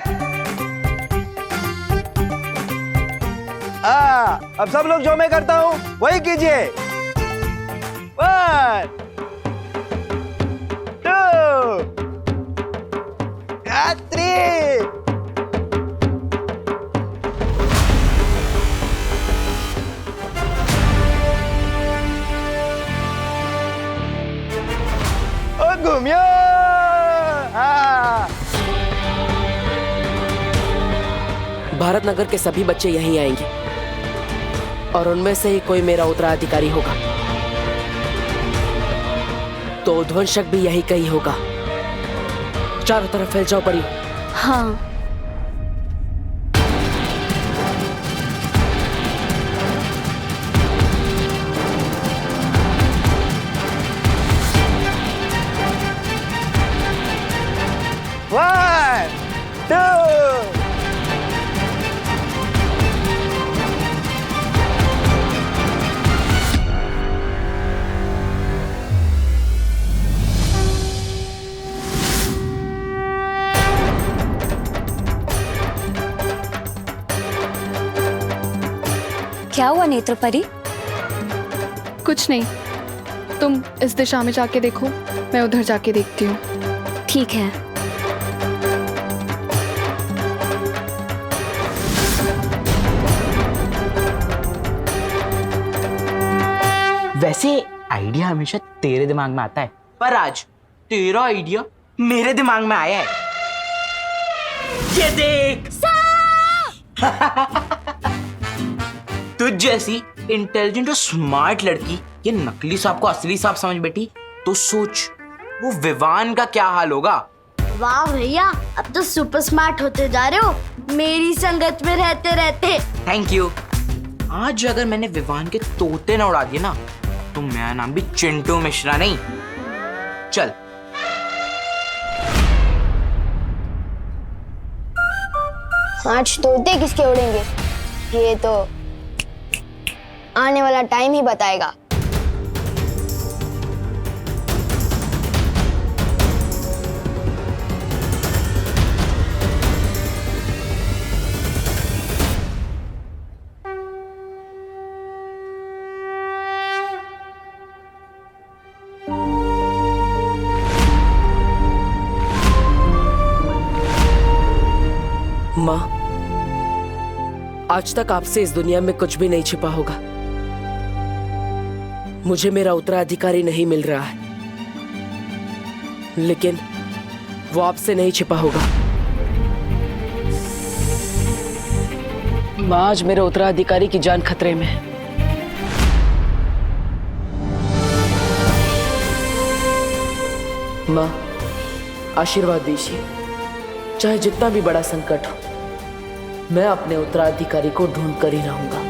अब सब लोग जो मैं करता हूँ वही कीजिए। 1 2 3। घूमियो। भारत नगर के सभी बच्चे यहीं आएंगे और उनमें से ही कोई मेरा उत्तराधिकारी होगा। तो ध्वंसक भी यही कहीं होगा। चारों तरफ फैल जाओ परी। हाँ। One, two। क्या हुआ नेत्र परी? कुछ नहीं, तुम इस दिशा में जाके देखो, मैं उधर जाके देखती हूँ। ठीक है। वैसे आइडिया हमेशा तेरे दिमाग में आता है, पर आज तेरा आइडिया मेरे दिमाग में आया है। ये देख। तुझ जैसी इंटेलिजेंट और स्मार्ट लड़की ये नकली सांप को असली सांप समझ बैठी तो सोच वो विवान का क्या हाल होगा। वाह भैया, अब तो सुपर स्मार्ट होते जा रहे हो मेरी संगत में रहते रहते। Thank you. आज अगर मैंने विवान के तोते ना उड़ा दिए ना तो मेरा नाम भी चिंटू मिश्रा नहीं। चल। आज तोते किसके उड़ेंगे ये तो आने वाला टाइम ही बताएगा। माँ, आज तक आपसे इस दुनिया में कुछ भी नहीं छिपा होगा। मुझे मेरा उत्तराधिकारी नहीं मिल रहा है, लेकिन वो आपसे नहीं छिपा होगा। माँ, आज मेरे उत्तराधिकारी की जान खतरे में है। माँ, आशीर्वाद दीजिए। चाहे जितना भी बड़ा संकट हो, मैं अपने उत्तराधिकारी को ढूंढ कर ही रहूंगा।